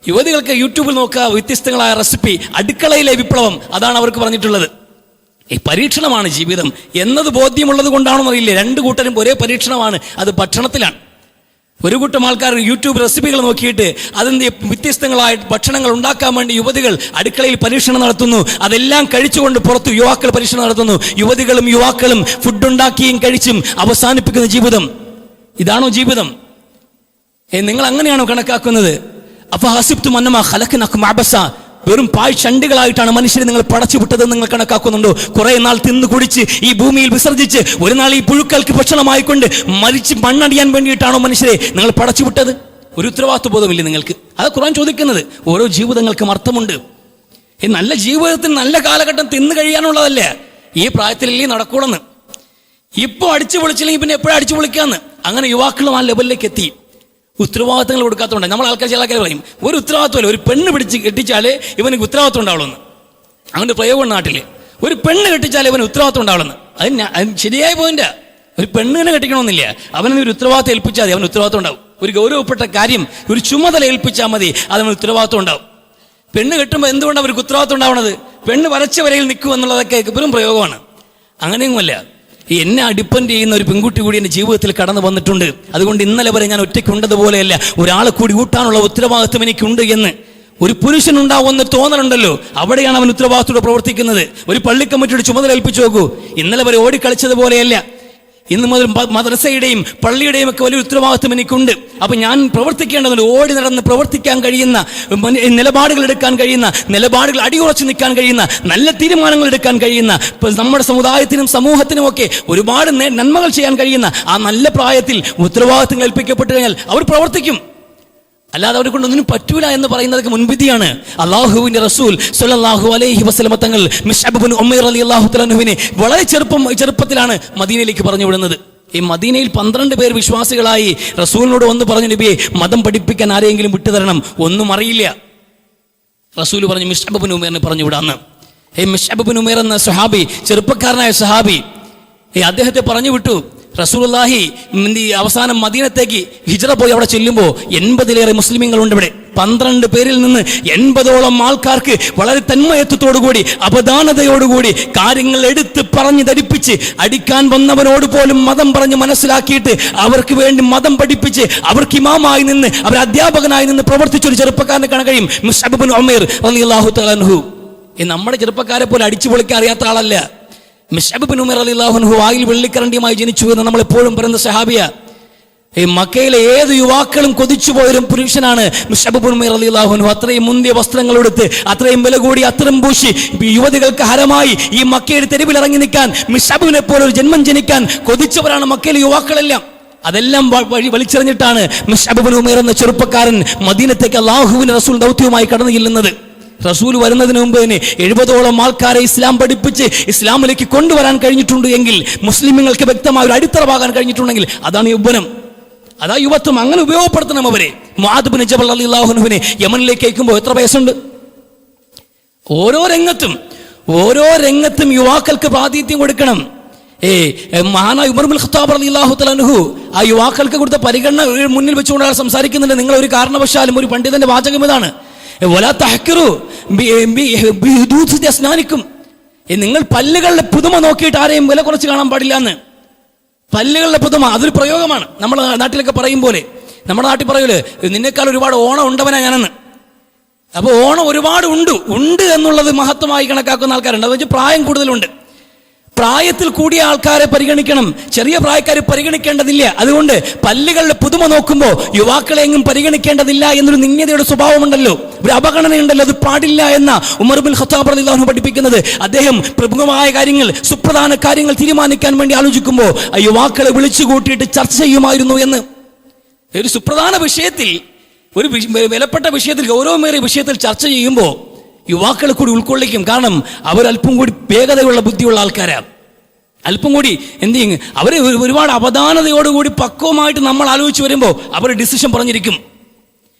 യുവതികൾക്ക് യൂട്യൂബിൽ നോക്കുക, വ്യത്യസ്തങ്ങളായ റെസിപ്പി, അടുക്കളയിലെ വിപ്ലവം, അതാണ് അവർക്ക് പറഞ്ഞിട്ടുള്ളത്. ഈ പരീക്ഷണമാണ് ജീവിതം എന്നത് ബോധ്യമുള്ളത് കൊണ്ടാണെന്ന് അറിയില്ല. രണ്ടു കൂട്ടരും ഒരേ പരീക്ഷണമാണ്, അത് ഭക്ഷണത്തിലാണ്. ഒരു കൂട്ടം ആൾക്കാർ യൂട്യൂബ് റെസിപ്പികൾ നോക്കിയിട്ട് അതിൻ്റെ വ്യത്യസ്തങ്ങളായ ഭക്ഷണങ്ങൾ ഉണ്ടാക്കാൻ വേണ്ടി യുവതികൾ അടുക്കളയിൽ പരീക്ഷണം നടത്തുന്നു. അതെല്ലാം കഴിച്ചുകൊണ്ട് പുറത്ത് യുവാക്കൾ പരീക്ഷണം നടത്തുന്നു. യുവതികളും യുവാക്കളും ഫുഡ് ഉണ്ടാക്കിയും കഴിച്ചും അവസാനിപ്പിക്കുന്ന ജീവിതം. ഇതാണോ ജീവിതം? നിങ്ങൾ അങ്ങനെയാണോ കണക്കാക്കുന്നത്? അഫഹസിബ്തും അന്നമാ ഖലഖനാകും അബസ, വെറും പാഴ്ചണ്ടികളായിട്ടാണ് മനുഷ്യരെ നിങ്ങൾ പടച്ചുവിട്ടതെന്ന് നിങ്ങൾ കണക്കാക്കുന്നുണ്ടോ? കുറെ നാൾ തിന്നു കുടിച്ച് ഈ ഭൂമിയിൽ വിസർജിച്ച് ഒരു നാൾ ഈ പുഴുക്കൾക്ക് ഭക്ഷണമായിക്കൊണ്ട് മരിച്ച് മണ്ണടിയാൻ വേണ്ടിയിട്ടാണോ മനുഷ്യരെ നിങ്ങൾ പടച്ചുവിട്ടത്? ഒരു ഉത്തരവാദിത്വ ബോധമില്ലേ നിങ്ങൾക്ക്? അത് ഖുർആൻ ചോദിക്കുന്നത്. ഓരോ ജീവിതങ്ങൾക്കും അർത്ഥമുണ്ട്. ഈ നല്ല ജീവിതത്തിന് നല്ല കാലഘട്ടം തിന്നു കഴിയാനുള്ളതല്ല. ഈ പ്രായത്തിലല്ലേ നടക്കൂടെന്ന്. ഇപ്പോൾ അടിച്ചു പൊളിച്ചില്ലെങ്കിൽ പിന്നെ എപ്പോഴും അടിച്ചു പൊളിക്കാന്ന്. അങ്ങനെ യുവാക്കളും ആ ലെവലിലേക്ക് എത്തി. ഉത്തരവാദിത്തങ്ങൾ കൊടുക്കാത്തതുകൊണ്ട് നമ്മൾ ചില ആൾക്കാർ പറയും ഒരു ഉത്തരവാദിത്വമല്ല, ഒരു പെണ്ണ് പിടിച്ച് കെട്ടിച്ചാലേ ഇവനക്ക് ഉത്തരവാദിത്വം ഉണ്ടാവുള്ളൂ. അങ്ങനെ പ്രയോഗം നാട്ടില്. ഒരു പെണ്ണ് കെട്ടിച്ചാലേ ഇവന് ഉത്തരവാദിത്വം ഉണ്ടാവുള്ളൂ. അത് ശരിയായ പോയിന്റാ. ഒരു പെണ്ണിനെ കെട്ടിക്കണമെന്നില്ല, അവനൊരു ഉത്തരവാദിത്വം ഏൽപ്പിച്ചാൽ മതി, അവന് ഉത്തരവാദിത്വം ഉണ്ടാവും. ഒരു ഗൗരവപ്പെട്ട കാര്യം, ഒരു ചുമതല ഏൽപ്പിച്ചാൽ മതി, അതവന് ഉത്തരവാദിത്വം ഉണ്ടാവും. പെണ്ണ് കെട്ടുമ്പോൾ എന്തുകൊണ്ട് അവർക്ക് ഉത്തരവാദിത്വം ഉണ്ടാവണത്? പെണ്ണ് വരച്ച വരയിൽ നിൽക്കും എന്നുള്ളതൊക്കെ വെറും പ്രയോഗമാണ്. അങ്ങനെയൊന്നുമല്ല. എന്നെ ഡിപ്പെൻഡ് ചെയ്യുന്ന ഒരു പെൺകുട്ടി കൂടി എൻ്റെ ജീവിതത്തിൽ കടന്നു വന്നിട്ടുണ്ട്. അതുകൊണ്ട് ഇന്നലെ വരെ ഞാൻ ഒറ്റയ്ക്കുണ്ടതുപോലെയല്ല, ഒരാളെ കൂടി കൂട്ടാനുള്ള ഉത്തരവാദിത്വം എനിക്കുണ്ട് എന്ന് ഒരു പുരുഷനുണ്ടാവുന്ന തോന്നലുണ്ടല്ലോ, അവിടെയാണ് അവൻ ഉത്തരവാദിത്തോടെ പ്രവർത്തിക്കുന്നത്. ഒരു പള്ളിക്കമ്മിറ്റിയുടെ ചുമതല ഏൽപ്പിച്ചു നോക്കൂ. ഇന്നലെ വരെ ഓടിക്കളിച്ചതുപോലെയല്ല, ഇന്ന് മുതൽ മദ്രസയുടെയും പള്ളിയുടെയും ഒക്കെ വലിയ ഉത്തരവാദിത്വം എനിക്കുണ്ട്. അപ്പൊ ഞാൻ പ്രവർത്തിക്കേണ്ടതുണ്ട്. ഓടി നടന്ന് പ്രവർത്തിക്കാൻ കഴിയുന്ന, നിലപാടുകൾ എടുക്കാൻ കഴിയുന്ന, നിലപാടുകൾ അടിയുറച്ചു നിൽക്കാൻ കഴിയുന്ന, നല്ല തീരുമാനങ്ങൾ എടുക്കാൻ കഴിയുന്ന, നമ്മുടെ സമുദായത്തിനും സമൂഹത്തിനും ഒക്കെ ഒരുപാട് നന്മകൾ ചെയ്യാൻ കഴിയുന്ന ആ നല്ല പ്രായത്തിൽ ഉത്തരവാദിത്തങ്ങൾ ഏൽപ്പിക്കപ്പെട്ട് കഴിഞ്ഞാൽ അവർ പ്രവർത്തിക്കും. അല്ലാതെ അവരെ കൊണ്ടൊന്നിനും പറ്റൂല എന്ന് പറയുന്നതൊക്കെ മുൻവിധിയാണ്. അല്ലാഹുവിന്റെ റസൂൽ സ്വല്ലല്ലാഹു അലൈഹി വസല്ലം തങ്ങൾ മിസ്അബ് ഇബ്നു ഉമൈർ റളിയല്ലാഹു തആല അൻഹുവിനെ വളരെ ചെറുപ്പത്തിലാണ് മദീനയിലേക്ക് പറഞ്ഞു വിടുന്നത്. ഈ മദീനയിൽ 12 പേർ വിശ്വാസികളായി റസൂലിനോട് വന്ന് പറഞ്ഞു, നബിയെ മതം പഠിപ്പിക്കാൻ ആരെങ്കിലും വിട്ടുതരണം, ഒന്നും അറിയില്ല. റസൂൽ പറഞ്ഞു മിസ്അബ് ഇബ്നു ഉമൈറിനെ പറഞ്ഞു വിടാന്ന്. മിസ്അബ് ഇബ്നു ഉമൈർ എന്ന സഹാബി, ചെറുപ്പക്കാരനായ സഹാബി, അദ്ദേഹത്തെ പറഞ്ഞു വിട്ടു. റസൂലുള്ളാഹി അവസാനം മദീനത്തേക്ക് ഹിജ്റ പോയി അവിടെ ചെല്ലുമ്പോൾ 80-ലേറെ മുസ്ലിമീങ്ങളുണ്ട്. ഇവിടെ 12 പേരിൽ നിന്ന് 80ഓളം ആൾക്കാർക്ക് വളരെ തന്മയത്വത്തോടുകൂടി അവധാനതയോടുകൂടി കാര്യങ്ങൾ എടുത്ത് പറഞ്ഞ് ധരിപ്പിച്ച് അടിക്കാൻ വന്നവനോട് പോലും മതം പറഞ്ഞ് മനസ്സിലാക്കിയിട്ട് അവർക്ക് വേണ്ടി മതം പഠിപ്പിച്ച് അവർക്ക് ഇമാമായി നിന്ന് അവർ അധ്യാപകനായി നിന്ന് പ്രവർത്തിച്ചൊരു ചെറുപ്പക്കാരനെ കാണാൻ കഴിയും. മുസ്അബ് ഇബ്നു ഉമൈർ റളിയല്ലാഹു തആല അൻഹു. നമ്മുടെ ചെറുപ്പക്കാരെ പോലെ അടിച്ചു പൊളിക്കാൻ അറിയാത്ത ആളല്ല. മിസ്അബ് ഇബ്നു ഉമൈർ റളിയല്ലാഹു അൻഹു വായിൽ വെള്ളിക്കരണ്ടിയുമായി ജനിച്ചു എന്ന് നമ്മൾ എപ്പോഴും പറയുന്ന സഹാബിയ. ഈ മക്കയിലെ ഏത് യുവാക്കളും കൊതിച്ചു പോയൊരു പുരുഷനാണ് മിസ്അബ് ഇബ്നു ഉമൈർ റളിയല്ലാഹു അൻഹു. അത്രയും മുന്തിയ വസ്ത്രങ്ങൾ എടുത്ത്, അത്രയും വില കൂടി അത്തരം പൂശി യുവതികൾക്ക് ഹരമായി ഈ മക്കയുടെ തെരുവിൽ ഇറങ്ങി നിൽക്കാൻ, മിസ്അബിനെ പോലെ ഒരു ജന്മം ജനിക്കാൻ കൊതിച്ചവരാണ് മക്കയിലെ യുവാക്കളെല്ലാം. അതെല്ലാം വലിച്ചെറിഞ്ഞിട്ടാണ് മുസ്അബ് ഇബ്നു ഉമൈർ എന്ന ചെറുപ്പക്കാരൻ മദീനത്തേക്ക് അല്ലാഹുവിന്റെ റസൂൽ ദൗത്യവുമായി കടന്നു ചെല്ലുന്നത്. റസൂൽ വരുന്നതിന് മുമ്പ് തന്നെ 70ഓളം ആൾക്കാരെ ഇസ്ലാം പഠിപ്പിച്ച് ഇസ്ലാമിലേക്ക് കൊണ്ടുവരാൻ കഴിഞ്ഞിട്ടുണ്ട് എങ്കിൽ, മുസ്ലിമുകൾക്ക് വ്യക്തമായ ഒരു അടിത്തറവാകാൻ കഴിഞ്ഞിട്ടുണ്ടെങ്കിൽ അതാണ് യൗവനം, അതാ യുവത്വം. അങ്ങനെ ഉപയോഗപ്പെടുത്തണം അവരെ. മുആദ് ബിൻ ജബൽ റളിയല്ലാഹു അൻഹുവിനെ യമനിലേക്ക് അയക്കുമ്പോൾ എത്ര വയസ്സുണ്ട്? ഓരോ രംഗത്തും യുവാക്കൾക്ക് പ്രാതിനിധ്യം കൊടുക്കണം. മഹാനായ ഉമർ ഇബ്നുൽ ഖത്താബ് റളിയല്ലാഹു തആല അൻഹു ആ യുവാക്കൾക്ക് കൊടുത്ത പരിഗണന മുന്നിൽ വെച്ചുകൊണ്ട് സംസാരിക്കുന്നുണ്ട്. നിങ്ങൾ ഒരു കാരണവശാലും, ഒരു പണ്ഡിതന്റെ വാചകം ഇതാണ്, വലാ തഹ്കിറു ബിഹുദൂദി അസ്നാനിക്കും, നിങ്ങൾ പല്ലുകളുടെ പുതുമ നോക്കിയിട്ട് ആരെയും വില കുറച്ച് കാണാൻ പാടില്ല എന്ന്. പല്ലുകളുടെ പുതുമ അതൊരു പ്രയോഗമാണ്. നമ്മുടെ നാട്ടിലൊക്കെ പറയും പോലെ, നമ്മുടെ നാട്ടിൽ പറയൂലേ നിന്നേക്കാൾ ഒരുപാട് ഓണം ഉണ്ടവനാ ഞാനെന്ന്. അപ്പോൾ ഓണം ഒരുപാട് ഉണ്ട് എന്നുള്ളത് മഹത്വമായി കണക്കാക്കുന്ന ആൾക്കാരുണ്ട്. അത് വെച്ച് പ്രായം കൂടുതലുണ്ട്. പ്രായത്തിൽ കൂടിയ ആൾക്കാരെ പരിഗണിക്കണം, ചെറിയ പ്രായക്കാരെ പരിഗണിക്കേണ്ടതില്ല. അതുകൊണ്ട് പല്ലുകളുടെ പുതുമ നോക്കുമ്പോൾ യുവാക്കളെ എങ്ങും പരിഗണിക്കേണ്ടതില്ല എന്നൊരു നിന്ദ്യതയുടെ സ്വഭാവമുണ്ടല്ലോ, ഒരു അപഗണനയുണ്ടല്ലോ. അത് പാടില്ല എന്ന ഉമർ ഇബ്നുൽ ഖത്താബ് റളിയല്ലാഹു അൻഹു പഠിപ്പിക്കുന്നത്. അദ്ദേഹം പ്രമുഖമായ കാര്യങ്ങൾ, സുപ്രധാന കാര്യങ്ങൾ തീരുമാനിക്കാൻ വേണ്ടി ആലോചിക്കുമ്പോൾ ആ യുവാക്കളെ വിളിച്ചു കൂട്ടിയിട്ട് ചർച്ച ചെയ്യുമായിരുന്നു എന്ന്. ഒരു സുപ്രധാന വിഷയത്തിൽ, ഒരു വിലപ്പെട്ട വിഷയത്തിൽ, ഗൗരവമേറിയ വിഷയത്തിൽ ചർച്ച ചെയ്യുമ്പോൾ യുവാക്കളെ കൂടി ഉൾക്കൊള്ളിക്കും. കാരണം അവരല്പം കൂടി വേഗതയുള്ള ബുദ്ധിയുള്ള ആൾക്കാരാണ്. അല്പം കൂടി എന്ത് ചെയ്യും, അവർ ഒരുപാട് അവധാനതയോടുകൂടി പക്വമായിട്ട് നമ്മൾ ആലോചിച്ച് വരുമ്പോൾ അവർ ഡിസിഷൻ പറഞ്ഞിരിക്കും.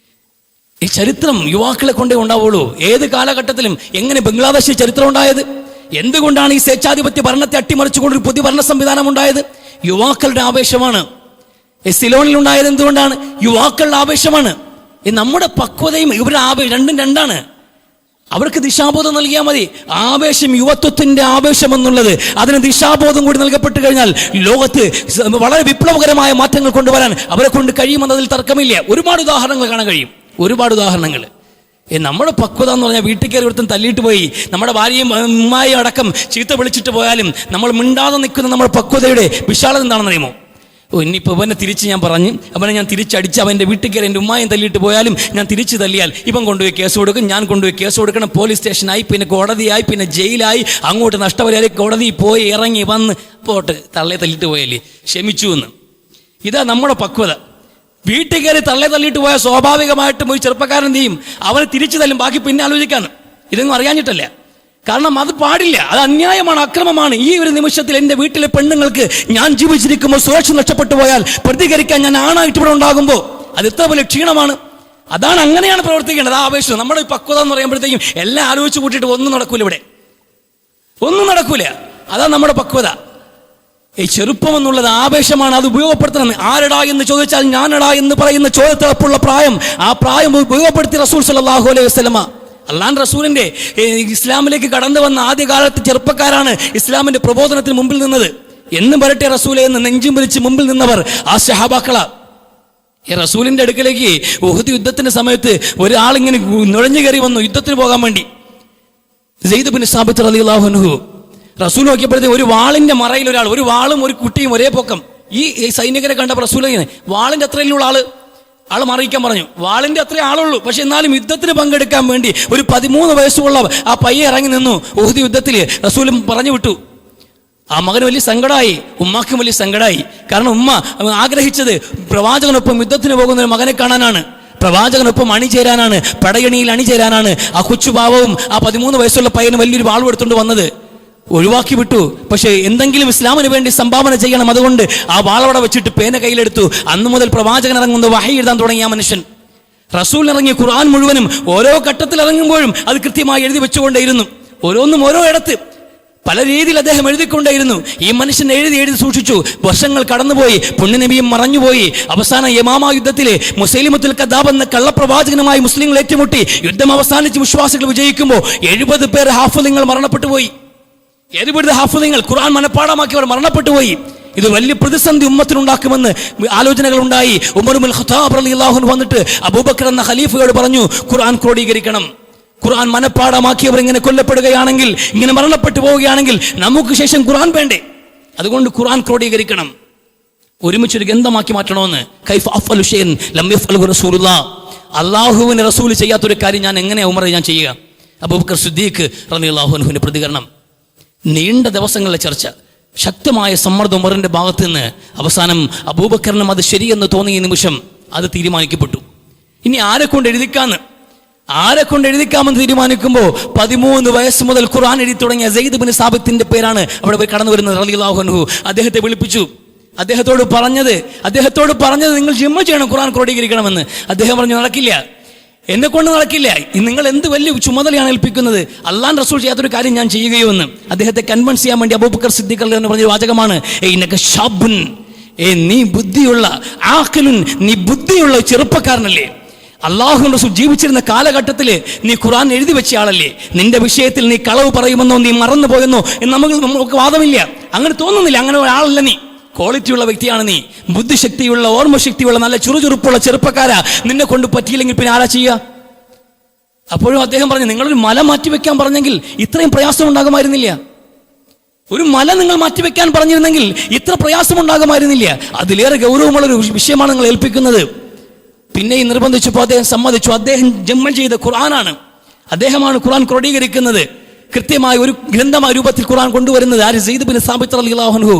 ഈ ചരിത്രം യുവാക്കളെ കൊണ്ടേ ഉണ്ടാവുള്ളൂ. ഏത് കാലഘട്ടത്തിലും എങ്ങനെ ബംഗ്ലാദേശിൽ ചരിത്രം ഉണ്ടായത്, എന്തുകൊണ്ടാണ് ഈ സ്വേച്ഛാധിപത്യ ഭരണത്തെ അട്ടിമറിച്ചുകൊണ്ടൊരു പുതിയ ഭരണ സംവിധാനം ഉണ്ടായത്? യുവാക്കളുടെ ആവേശമാണ്. സിലോണിൽ ഉണ്ടായത് എന്തുകൊണ്ടാണ്? യുവാക്കളുടെ ആവേശമാണ്. നമ്മുടെ പക്വതയും ഇവരുടെ രണ്ടും രണ്ടാണ്. അവർക്ക് ദിശാബോധം നൽകിയാൽ മതി. ആവേശം, യുവത്വത്തിന്റെ ആവേശം എന്നുള്ളത്, അതിന് ദിശാബോധം കൂടി നൽകപ്പെട്ട് കഴിഞ്ഞാൽ ലോകത്ത് വളരെ വിപ്ലവകരമായ മാറ്റങ്ങൾ കൊണ്ടുവരാൻ അവരെ കൊണ്ട് കഴിയുമെന്നതിൽ തർക്കമില്ല. ഒരുപാട് ഉദാഹരണങ്ങൾ കാണാൻ കഴിയും, ഒരുപാട് ഉദാഹരണങ്ങൾ. നമ്മുടെ പക്വത എന്ന് പറഞ്ഞാൽ വീട്ടിൽ കയറി ഒരുത്തം തല്ലിയിട്ട് പോയി, നമ്മുടെ ഭാര്യയും ഉമ്മായും അടക്കം ചീത്ത വിളിച്ചിട്ട് പോയാലും നമ്മൾ മിണ്ടാതെ നിൽക്കുന്ന നമ്മുടെ പക്വതയുടെ വിശാലത എന്താണെന്ന് അറിയുമോ? ഇനിയിപ്പോൾ ഇവനെ തിരിച്ച് ഞാൻ പറഞ്ഞ് അവനെ ഞാൻ തിരിച്ചടിച്ച് അവൻ്റെ വീട്ടിൽ കയറി എൻ്റെ ഉമ്മായും തല്ലിയിട്ട് പോയാലും ഞാൻ തിരിച്ച് തല്ലിയാൽ ഇവൻ കൊണ്ടുപോയി കേസ് കൊടുക്കും, ഞാൻ കൊണ്ടുപോയി കേസ് കൊടുക്കണം, പോലീസ് സ്റ്റേഷനായി, പിന്നെ കോടതിയായി, പിന്നെ ജയിലായി, അങ്ങോട്ട് നഷ്ടപരിഹാരം കോടതിയിൽ പോയി ഇറങ്ങി വന്ന് പോട്ട് തള്ളയെ തല്ലിയിട്ട് പോയല്ലേ ക്ഷമിച്ചു എന്ന്. ഇതാ നമ്മുടെ പക്വത. വീട്ടിൽ കയറി തള്ളിയിട്ട് പോയാൽ സ്വാഭാവികമായിട്ടും ഒരു ചെറുപ്പക്കാരൻ ചെയ്യും, അവനെ തിരിച്ചു തല്ലും, ബാക്കി പിന്നെ ആലോചിക്കാന്ന്. ഇതൊന്നും അറിയാഞ്ഞിട്ടല്ല, കാരണം അത് പാടില്ല, അത് അന്യായമാണ്, അക്രമമാണ്. ഈ ഒരു നിമിഷത്തിൽ എൻ്റെ വീട്ടിലെ പെണ്ണുങ്ങൾക്ക് ഞാൻ ജീവിച്ചിരിക്കുമ്പോൾ സുരക്ഷ നഷ്ടപ്പെട്ടു പോയാൽ പ്രതികരിക്കാൻ ഞാൻ ആണായിട്ട് ഇവിടെ ഉണ്ടാകുമ്പോൾ അത് എത്ര വലിയ ക്ഷീണമാണ്. അതാണ്, അങ്ങനെയാണ് പ്രവർത്തിക്കേണ്ടത്. ആ ആവേശം, നമ്മുടെ പക്വത എന്ന് പറയുമ്പോഴത്തേക്കും എല്ലാം ആലോചിച്ച് കൂട്ടിയിട്ട് ഒന്നും നടക്കൂല, ഇവിടെ ഒന്നും നടക്കൂല. അതാണ് നമ്മുടെ പക്വത. ഈ ചെറുപ്പം എന്നുള്ളത് ആവേശമാണ്, അത് ഉപയോഗപ്പെടുത്തണം. ആരെടാ എന്ന് ചോദിച്ചാൽ ഞാനെടാ എന്ന് പറയുന്ന ചോദ്യത്തിളപ്പുള്ള പ്രായം, ആ പ്രായം ഉപയോഗപ്പെടുത്തി റസൂൽ സല്ലല്ലാഹു അലൈഹി വസല്ലമ. അല്ലാഹുവിന്റെ റസൂലിന്റെ ഇസ്ലാമിലേക്ക് കടന്നു വന്ന ആദ്യകാലത്ത് ചെറുപ്പക്കാരാണ് ഇസ്ലാമിന്റെ പ്രബോധനത്തിന് മുമ്പിൽ നിന്നത്. എന്നും വരട്ടെ റസൂലെ എന്ന് നെഞ്ചും വിളിച്ച് മുമ്പിൽ നിന്നവർ ആ സഹാബാക്കളാ. ഈ റസൂലിന്റെ അടുക്കലേക്ക് ഉഹദ് യുദ്ധത്തിന്റെ സമയത്ത് ഒരാളിങ്ങനെ നുഴഞ്ഞു കയറി വന്നു യുദ്ധത്തിന് പോകാൻ വേണ്ടി. സെയ്ദ് ബിൻ സാബിത്ത് റളിയല്ലാഹു അൻഹു റസൂൽ നോക്കിയപ്പോഴത്തേക്ക് ഒരു വാളിന്റെ മറയിൽ ഒരാൾ, ഒരു വാളും ഒരു കുട്ടിയും ഒരേ പൊക്കം. ഈ സൈനികരെ കണ്ടപ്പോൾ റസൂൽ ഇങ്ങനെ വാളിന്റെ അത്രയിലുള്ള ആള് മറിയിക്കാൻ പറഞ്ഞു. വാളിന്റെ അത്രേ ആളുള്ളൂ, പക്ഷെ എന്നാലും യുദ്ധത്തിന് പങ്കെടുക്കാൻ വേണ്ടി ഒരു 13 വയസ്സുള്ള ആ പയ്യെ ഇറങ്ങി നിന്നു. ഉഹദ് യുദ്ധത്തിൽ റസൂലും പറഞ്ഞു വിട്ടു. ആ മകന് വലിയ സങ്കടമായി, ഉമ്മാക്കും വലിയ സങ്കടമായി. കാരണം ഉമ്മ ആഗ്രഹിച്ചത് പ്രവാചകനൊപ്പം യുദ്ധത്തിന് പോകുന്ന ഒരു മകനെ കാണാനാണ്, പ്രവാചകനൊപ്പം അണിചേരാനാണ്, പടയണിയിൽ അണിചേരാനാണ്. ആ കൊച്ചുഭാവവും ആ 13 വയസ്സുള്ള പയ്യന് വലിയൊരു വാൾ എടുത്തുകൊണ്ട് വന്നത് ഒഴിവാക്കി വിട്ടു. പക്ഷേ എന്തെങ്കിലും ഇസ്ലാമിന് വേണ്ടി സംഭാവന ചെയ്യണം, അതുകൊണ്ട് ആ വാളവിടെ വെച്ചിട്ട് പേന കയ്യിലെടുത്തു. അന്നു മുതൽ പ്രവാചകൻ ഇറങ്ങുന്ന വഹി എഴുതാൻ തുടങ്ങിയ മനുഷ്യൻ. റസൂൽ ഇറങ്ങിയ ഖുർആൻ മുഴുവനും ഓരോ ഘട്ടത്തിൽ ഇറങ്ങുമ്പോഴും അത് കൃത്യമായി എഴുതി വെച്ചുകൊണ്ടേയിരുന്നു. ഓരോന്നും ഓരോ ഇടത്ത് പല രീതിയിൽ അദ്ദേഹം എഴുതിക്കൊണ്ടേയിരുന്നു. ഈ മനുഷ്യൻ എഴുതി സൂക്ഷിച്ചു. വർഷങ്ങൾ കടന്നുപോയി, പുണ്യനബിയും മറഞ്ഞുപോയി. അവസാന യമാമ യുദ്ധത്തിലെ മുസൈലിമത്തുൽ കദ്ദാബ് എന്ന കള്ളപ്രവാചകനുമായി മുസ്ലിങ്ങൾ ഏറ്റുമുട്ടി. യുദ്ധം അവസാനിച്ച് വിശ്വാസികൾ വിജയിക്കുമ്പോൾ 70 പേർ ഹാഫിളുകൾ മരണപ്പെട്ടു പോയി. 70 ഹാഫിളുകൾ ഖുർആൻ മനഃപ്പാഠമാക്കിയവർ മരണപ്പെട്ടു പോയി. ഇത് വലിയ പ്രതിസന്ധി ഉമ്മത്തിനുണ്ടാക്കുമെന്ന് ആലോചനകൾ ഉണ്ടായി. ഉമർ ഇബ്നുൽ ഖത്താബ് റളിയല്ലാഹു അൻഹു വന്നിട്ട് അബൂബക്കർ എന്ന ഖലീഫയോട് പറഞ്ഞു, ഖുർആൻ ക്രോഡീകരിക്കണം. ഖുർആൻ മനഃപ്പാഠമാക്കിയവർ ഇങ്ങനെ കൊല്ലപ്പെടുകയാണെങ്കിൽ, ഇങ്ങനെ മരണപ്പെട്ടു പോവുകയാണെങ്കിൽ നമുക്ക് ശേഷം ഖുർആൻ വേണ്ടേ? അതുകൊണ്ട് ഖുർആൻ ക്രോഡീകരിക്കണം, ഒരുമിച്ചൊരു ഗന്ധമാക്കി മാറ്റണമെന്ന്. കൈഫ അഫ്അലു ഷൈഅൻ ലം യഫ്അൽഹു റസൂലുള്ളാഹ്, അല്ലാഹുവിന്റെ റസൂൽ ചെയ്യാത്തൊരു കാര്യം ഞാൻ എങ്ങനെ ഉമർ ഞാൻ ചെയ്യുക? അബൂബക്കർ സിദ്ദീഖ് റളിയല്ലാഹു അൻഹുവിന്റെ പ്രതികരണം. നീണ്ട ദിവസങ്ങളിലെ ചർച്ച, ശക്തമായ സമ്മർദ്ദം ഉമറിൻ്റെ ഭാഗത്ത് നിന്ന് അവസാനം അബൂബക്കറിനും അത് ശരിയെന്ന് തോന്നിയ നിമിഷം അത് തീരുമാനിക്കപ്പെട്ടു. ഇനി ആരെ കൊണ്ട് എഴുതിക്കാമെന്ന് തീരുമാനിക്കുമ്പോൾ 13 വയസ്സ് മുതൽ ഖുർആൻ എഴുതി തുടങ്ങിയ സെയ്ദ് ബിൻ സാബിത്തിന്റെ പേരാണ് അവിടെ പോയി കടന്നു വരുന്നത് റളിയല്ലാഹു അൻഹു. അദ്ദേഹത്തെ വിളിപ്പിച്ചു. അദ്ദേഹത്തോട് പറഞ്ഞത് നിങ്ങൾ ജിമ്മ ചെയ്യണം, ഖുർആൻ ക്രോഡീകരിക്കണമെന്ന്. അദ്ദേഹം പറഞ്ഞു, നടക്കില്ല, എന്നെ കൊണ്ട് നടക്കില്ല, നിങ്ങൾ എന്ത് വലിയ ചുമതലയാണ് ഏൽപ്പിക്കുന്നത്, അള്ളാഹുവിന്റെ റസൂൽ ചെയ്യാത്തൊരു കാര്യം ഞാൻ ചെയ്യുകയോ എന്ന് അദ്ദേഹത്തെ കൺവിൻസ് ചെയ്യാൻ വേണ്ടി അബൂബക്കർ സിദ്ദീഖ് എന്ന് പറഞ്ഞ വാചകമാണ്, നീ ബുദ്ധിയുള്ള ചെറുപ്പക്കാരനല്ലേ, അള്ളാഹുവിന്റെ റസൂൽ ജീവിച്ചിരുന്ന കാലഘട്ടത്തിൽ നീ ഖുർആൻ എഴുതി വെച്ച ആളല്ലേ, നിന്റെ വിഷയത്തിൽ നീ കളവ് പറയുമെന്നോ നീ മറന്നു പോയെന്നോ എന്ന് നമുക്ക് വാദമില്ല, അങ്ങനെ തോന്നുന്നില്ല, അങ്ങനെ ഒരാളല്ല നീ, ക്വാളിറ്റിയുള്ള വ്യക്തിയാണ് നീ, ബുദ്ധിശക്തിയുള്ള ഓർമ്മശക്തിയുള്ള നല്ല ചുറുചുറുപ്പുള്ള ചെറുപ്പക്കാരാ, നിന്നെ കൊണ്ട് പറ്റിയില്ലെങ്കിൽ പിന്നെ ആരാ ചെയ്യുക? അപ്പോഴും അദ്ദേഹം പറഞ്ഞു, നിങ്ങളൊരു മല മാറ്റിവെക്കാൻ പറഞ്ഞെങ്കിൽ ഇത്രയും പ്രയാസം ഉണ്ടാകുമായിരുന്നില്ല, ഒരു മല നിങ്ങൾ മാറ്റിവെക്കാൻ പറഞ്ഞിരുന്നെങ്കിൽ ഇത്ര പ്രയാസം ഉണ്ടാകുമായിരുന്നില്ല, അതിലേറെ ഗൗരവമുള്ളൊരു വിഷയമാണ് നിങ്ങൾ ഏൽപ്പിക്കുന്നത്. പിന്നെയും നിർബന്ധിച്ചപ്പോൾ അദ്ദേഹം സമ്മതിച്ചു. അദ്ദേഹം ജന്മം ചെയ്ത ഖുർആനാണ്, അദ്ദേഹമാണ് ഖുർആൻ ക്രോഡീകരിക്കുന്നത്, കൃത്യമായ ഒരു ഗ്രന്ഥമായ രൂപത്തിൽ ഖുർആൻ കൊണ്ടുവരുന്നത് ആര്? സെയ്ദ് ബിൻ സാബിത്ത് റളിയല്ലാഹു അൻഹു.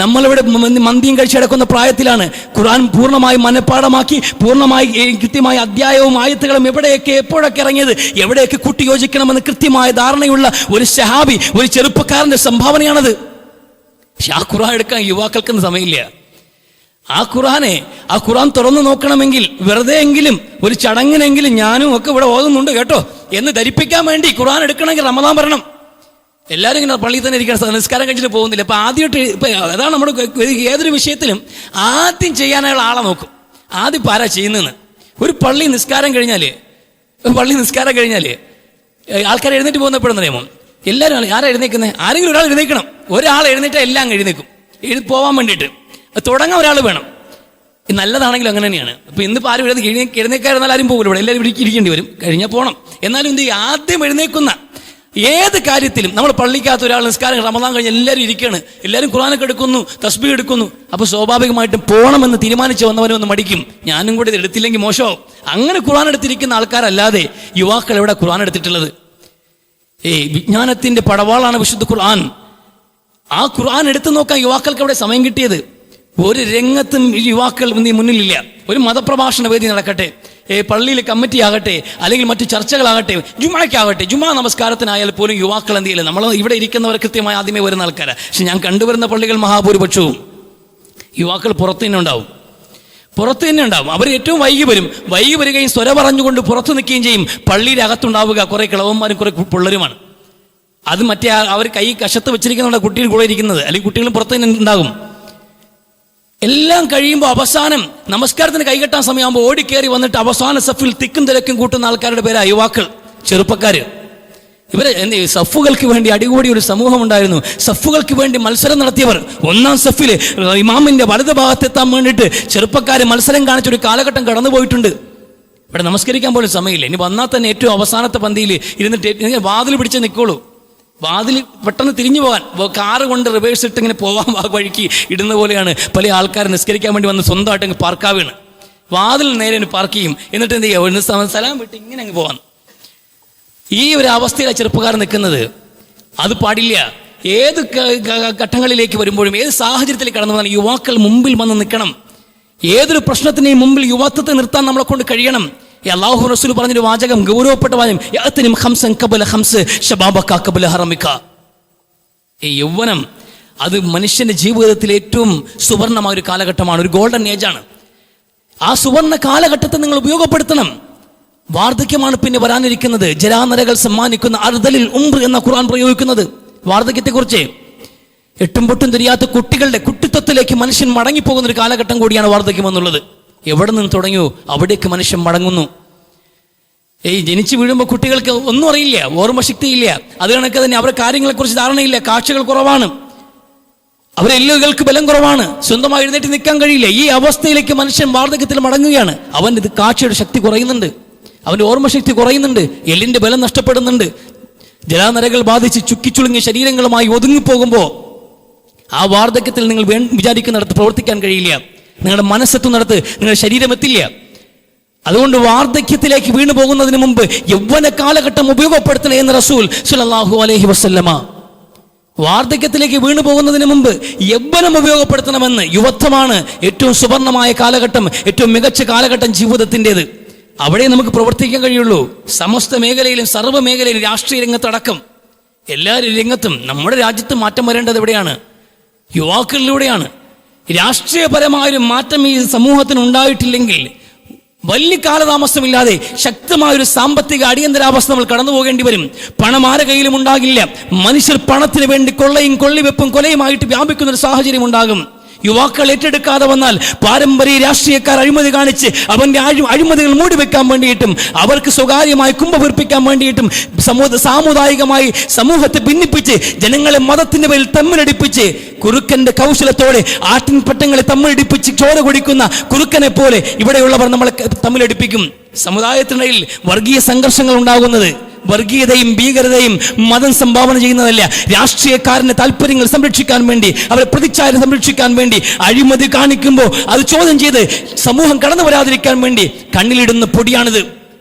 നമ്മളിവിടെ മന്ദിയും കഴിച്ചടക്കുന്ന പ്രായത്തിലാണ് ഖുർആൻ പൂർണ്ണമായി മനഃപ്പാഠമാക്കി പൂർണ്ണമായി കൃത്യമായ അധ്യായവും ആയത്തുകളും എവിടെയൊക്കെ എപ്പോഴൊക്കെ ഇറങ്ങിയത് എവിടെയൊക്കെ കൂട്ടിയോജിക്കണമെന്ന് കൃത്യമായ ധാരണയുള്ള ഒരു സഹാബി, ഒരു ചെറുപ്പക്കാരന്റെ സംഭാവനയാണത്. പക്ഷെ ആ ഖുർആൻ എടുക്കാൻ യുവാക്കൾക്കൊന്നും സമയമില്ല. ആ ഖുർആൻ തുറന്നു നോക്കണമെങ്കിൽ വെറുതെ എങ്കിലും ഒരു ചടങ്ങിനെങ്കിലും ഞാനും ഒക്കെ ഇവിടെ ഓതുന്നുണ്ട് കേട്ടോ എന്ന് ധരിപ്പിക്കാൻ വേണ്ടി ഖുർആൻ എടുക്കണമെങ്കിൽ റമദാൻ വരണം. എല്ലാവരും ഇങ്ങനെ പള്ളിയിൽ തന്നെ ഇരിക്കണം, നിസ്കാരം കഴിച്ചിട്ട് പോകുന്നില്ല. അപ്പൊ ആദ്യമായിട്ട് അതാണ് നമ്മുടെ ഏതൊരു വിഷയത്തിലും ആദ്യം ചെയ്യാനുള്ള ആളെ നോക്കും. ആദ്യം ആരാ ചെയ്യുന്നതെന്ന്. ഒരു പള്ളി നിസ്കാരം കഴിഞ്ഞാല് ആൾക്കാർ എഴുന്നേറ്റ് പോകുന്നപ്പോഴെന്ന് അറിയാമോ? എല്ലാവരും ആരാ എഴുന്നേക്കുന്നത്? ആരെങ്കിലും ഒരാൾ എഴുന്നേക്കണം. ഒരാൾ എഴുന്നേറ്റാൽ എല്ലാം എഴുന്നേക്കും പോവാൻ വേണ്ടിയിട്ട്. തുടങ്ങാൻ ഒരാൾ വേണം. നല്ലതാണെങ്കിലും അങ്ങനെ തന്നെയാണ്. അപ്പൊ ഇന്നിപ്പോൾ ആരും എഴുന്നേക്കായിരുന്നാൽ ആരും പോകില്ല, ഇവിടെ എല്ലാവരും ഇരിക്കേണ്ടി വരും, കഴിഞ്ഞാൽ പോകണം. എന്നാലും എന്ത് ചെയ്യും? ആദ്യം എഴുന്നേക്കുന്ന ഏത് കാര്യത്തിലും നമ്മൾ പള്ളിക്കകത്ത് ഒരാൾ നിസ്കാരം റമദാൻ കഴിഞ്ഞ് എല്ലാവരും ഇരിക്കുകയാണ്, എല്ലാവരും ഖുർആനൊക്കെ എടുക്കുന്നു, തസ്ബീഹ് എടുക്കുന്നു. അപ്പോൾ സ്വാഭാവികമായിട്ടും പോകണമെന്ന് തീരുമാനിച്ച് വന്നവനൊന്ന് മടിക്കും, ഞാനും കൂടി ഇത് എടുത്തില്ലെങ്കിൽ മോശമാവും. അങ്ങനെ ഖുർആൻ എടുത്തിരിക്കുന്ന ആൾക്കാരല്ലാതെ യുവാക്കൾ എവിടെ ഖുർആൻ എടുത്തിട്ടുള്ളത്? വിജ്ഞാനത്തിന്റെ പടവാളാണ് വിശുദ്ധ ഖുർആൻ. ആ ഖുർആൻ എടുത്തു നോക്കാൻ യുവാക്കൾക്ക് അവിടെ സമയം കിട്ടിയത്? ഒരു രംഗത്തും യുവാക്കൾ മുന്നിലില്ല. ഒരു മതപ്രഭാഷണ വേദി നടക്കട്ടെ, പള്ളിയിലെ കമ്മിറ്റി ആകട്ടെ, അല്ലെങ്കിൽ മറ്റു ചർച്ചകളാകട്ടെ, ജുമാക്കാകട്ടെ, ജുമാ നമസ്കാരത്തിനായാൽ പോലും യുവാക്കൾ എന്ത് ചെയ്യില്ല. നമ്മൾ ഇവിടെ ഇരിക്കുന്നവർ കൃത്യമായി ആദ്യമേ വരുന്ന ആൾക്കാരാണ്. പക്ഷെ ഞാൻ കണ്ടുവരുന്ന പള്ളികൾ മഹാഭൂരിപക്ഷവും യുവാക്കൾ പുറത്തു തന്നെ ഉണ്ടാവും. അവർ ഏറ്റവും വൈകി വരികയും സ്വര പറഞ്ഞുകൊണ്ട് പുറത്തു നിൽക്കുകയും ചെയ്യും. പള്ളിയുടെ അകത്തുണ്ടാവുക കുറെ കിളവന്മാരും കുറെ പിള്ളേരുമാണ്. അത് മറ്റേ അവർ കൈ കശത്ത് വെച്ചിരിക്കുന്ന കുട്ടികൾ കൂടെ ഇരിക്കുന്നത്, അല്ലെങ്കിൽ കുട്ടികളും പുറത്ത് തന്നെ ഉണ്ടാകും. എല്ലാം കഴിയുമ്പോൾ അവസാനം നമസ്കാരത്തിന് കൈകെട്ടാൻ സമയമാകുമ്പോൾ ഓടിക്കേറി വന്നിട്ട് അവസാന സഫിൽ തിക്കും തിരക്കും കൂട്ടുന്ന ആൾക്കാരുടെ പേരാ യുവാക്കൾ, ചെറുപ്പക്കാര്. ഇവരെ സഫുകൾക്ക് വേണ്ടി അടികൂടി ഒരു സമൂഹം ഉണ്ടായിരുന്നു. സഫുകൾക്ക് വേണ്ടി മത്സരം നടത്തിയവർ. ഒന്നാം സഫിൽ ഇമാമിന്റെ വലത് ഭാഗത്തെത്താൻ വേണ്ടിയിട്ട് ചെറുപ്പക്കാര് മത്സരം കാണിച്ചൊരു കാലഘട്ടം കടന്നുപോയിട്ടുണ്ട്. ഇവിടെ നമസ്കരിക്കാൻ പോലും സമയമില്ല. ഇനി വന്നാൽ തന്നെ ഏറ്റവും അവസാനത്തെ പന്തിയിൽ ഇരുന്നിട്ട് വാതിൽ പിടിച്ച് നിൽക്കുള്ളൂ. വാതിൽ പെട്ടെന്ന് തിരിഞ്ഞു പോകാൻ കാറ് കൊണ്ട് റിവേഴ്സ് ഇട്ട് ഇങ്ങനെ പോകാൻ വഴിക്ക് ഇടുന്ന പോലെയാണ് പല ആൾക്കാർ നിസ്കരിക്കാൻ വേണ്ടി വന്ന് സ്വന്തമായിട്ട് പാർക്കാവുകയാണ്. വാതിൽ നേരെ പാർക്ക് ചെയ്യും, എന്നിട്ട് എന്ത് ചെയ്യുക, സലാം വിട്ട് ഇങ്ങനെ അങ്ങ് പോകാൻ. ഈ ഒരു അവസ്ഥയിലാണ് ചെറുപ്പക്കാർ നിൽക്കുന്നത്. അത് പാടില്ല. ഏത് ഘട്ടങ്ങളിലേക്ക് വരുമ്പോഴും ഏത് സാഹചര്യത്തിലേക്ക് കടന്നു വന്നാൽ യുവാക്കൾ മുമ്പിൽ വന്ന് നിൽക്കണം. ഏതൊരു പ്രശ്നത്തിനെയും മുമ്പിൽ യുവാത്വത്തെ നിർത്താൻ നമ്മളെ കൊണ്ട് കഴിയണം. അല്ലാഹു റസൂൽ പറഞ്ഞൊരു വാചകം, ഗൗരവപ്പെട്ട വാചകം, യൗവനം അത് മനുഷ്യന്റെ ജീവിതത്തിൽ ഏറ്റവും സുവർണമായ ഒരു കാലഘട്ടമാണ്, ഒരു ഗോൾഡൻ ഏജാണ്. ആ സുവർണ കാലഘട്ടത്തെ നിങ്ങൾ ഉപയോഗപ്പെടുത്തണം. വാർദ്ധക്യമാണ് പിന്നെ വരാനിരിക്കുന്നത്. ജരാനരകൾ സമ്മാനിക്കുന്ന അർദലിൽ ഉംർ എന്ന ഖുർആൻ പ്രയോഗിക്കുന്നത് വാർദ്ധക്യത്തെക്കുറിച്ച്. എട്ടും പൊട്ടും തിരിയാത്ത കുട്ടികളുടെ കുട്ടിത്വത്തിലേക്ക് മനുഷ്യൻ മടങ്ങിപ്പോകുന്ന ഒരു കാലഘട്ടം കൂടിയാണ് വാർദ്ധക്യം എന്നുള്ളത്. എവിടെ നിന്ന് തുടങ്ങിയോ അവിടേക്ക് മനുഷ്യൻ മടങ്ങുന്നു. ജനിച്ചു വീഴുമ്പോൾ കുട്ടികൾക്ക് ഒന്നും അറിയില്ല, ഓർമ്മശക്തിയില്ല. അത് കണക്ക് തന്നെ അവരുടെ കാര്യങ്ങളെക്കുറിച്ച് ധാരണയില്ല, കാഴ്ചകൾ കുറവാണ്, അവരെ എല്ലുകൾക്ക് ബലം കുറവാണ്, സ്വന്തമായി എഴുന്നേറ്റ് നിൽക്കാൻ കഴിയില്ല. ഈ അവസ്ഥയിലേക്ക് മനുഷ്യൻ വാർദ്ധക്യത്തിൽ മടങ്ങുകയാണ്. അവൻ്റെ ഇത് കാഴ്ചയുടെ ശക്തി കുറയുന്നുണ്ട്, അവൻ്റെ ഓർമ്മശക്തി കുറയുന്നുണ്ട്, എല്ലിൻ്റെ ബലം നഷ്ടപ്പെടുന്നുണ്ട്. ജലാനരകൾ ബാധിച്ച് ചുക്കിച്ചുളുങ്ങിയ ശരീരങ്ങളുമായി ഒതുങ്ങിപ്പോകുമ്പോൾ ആ വാർദ്ധക്യത്തിൽ നിങ്ങൾ വിചാരിക്കുന്നിടത്ത് പ്രവർത്തിക്കാൻ കഴിയില്ല. നിങ്ങളുടെ മനസ്സെത്തുന്നിടത്ത് നിങ്ങളുടെ ശരീരം എത്തില്ല. അതുകൊണ്ട് വാർദ്ധക്യത്തിലേക്ക് വീണു പോകുന്നതിന് മുമ്പ് യൗവന കാലഘട്ടം ഉപയോഗപ്പെടുത്തണേ എന്ന് റസൂൽ സ്വല്ലല്ലാഹു അലൈഹി വസല്ലമ. വാർദ്ധക്യത്തിലേക്ക് വീണു പോകുന്നതിന് മുമ്പ് യൗവനം ഉപയോഗപ്പെടുത്തണമെന്ന്. യുവത്വമാണ് ഏറ്റവും സുവർണമായ കാലഘട്ടം, ഏറ്റവും മികച്ച കാലഘട്ടം ജീവിതത്തിൻ്റെത്. അവിടെ നമുക്ക് പ്രവർത്തിക്കാൻ കഴിയുള്ളൂ. സമസ്ത മേഖലയിലും സർവ്വ മേഖലയിലും, രാഷ്ട്രീയ രംഗത്തടക്കം എല്ലാ രംഗത്തും നമ്മുടെ രാജ്യത്ത് മാറ്റം വരേണ്ടത് എവിടെയാണ്? യുവാക്കളിലൂടെയാണ്. രാഷ്ട്രീയപരമായൊരു മാറ്റം ഈ സമൂഹത്തിന് ഉണ്ടായിട്ടില്ലെങ്കിൽ വലിയ കാലതാമസമില്ലാതെ ശക്തമായൊരു സാമ്പത്തിക അടിയന്തരാവസ്ഥ നമ്മൾ കടന്നു പോകേണ്ടി വരും. പണം ആരെ കയ്യിലും ഉണ്ടാകില്ല. മനുഷ്യർ പണത്തിന് വേണ്ടി കൊള്ളിവെപ്പും കൊലയുമായിട്ട് വ്യാപിക്കുന്ന ഒരു സാഹചര്യം ഉണ്ടാകും. യുവാക്കൾ ഏറ്റെടുക്കാതെ വന്നാൽ പാരമ്പര്യ രാഷ്ട്രീയക്കാർ അഴിമതി കാണിച്ച് അവന്റെ അഴിമതികൾ മൂടിവെക്കാൻ വേണ്ടിയിട്ടും അവർക്ക് സ്വകാര്യമായി കുമ്പവീർപ്പിക്കാൻ വേണ്ടിയിട്ടും സാമുദായികമായി സമൂഹത്തെ ഭിന്നിപ്പിച്ച് ജനങ്ങളെ മതത്തിന്റെ പേരിൽ തമ്മിലടിപ്പിച്ച് കുറുക്കന്റെ കൗശലത്തോടെ ആട്ടിൻപറ്റങ്ങളെ തമ്മിലടിപ്പിച്ച് ചോര കുടിക്കുന്ന കുറുക്കനെ പോലെ ഇവിടെയുള്ളവർ നമ്മളെ തമ്മിലടിപ്പിക്കും. സമുദായത്തിനിടയിൽ വർഗീയ സംഘർഷങ്ങൾ ഉണ്ടാകുന്നത് വർഗീയതയും ഭീകരതയും മതം സംഭാവന ചെയ്യുന്നതല്ല. രാഷ്ട്രീയക്കാരന്റെ താല്പര്യങ്ങൾ സംരക്ഷിക്കാൻ വേണ്ടി, അവരെ പ്രതിച്ഛായ സംരക്ഷിക്കാൻ വേണ്ടി അഴിമതി കാണിക്കുമ്പോൾ അത് ചോദ്യം ചെയ്ത് സമൂഹം കടന്നു വരാതിരിക്കാൻ വേണ്ടി കണ്ണിലിടുന്ന പൊടിയാണിത്.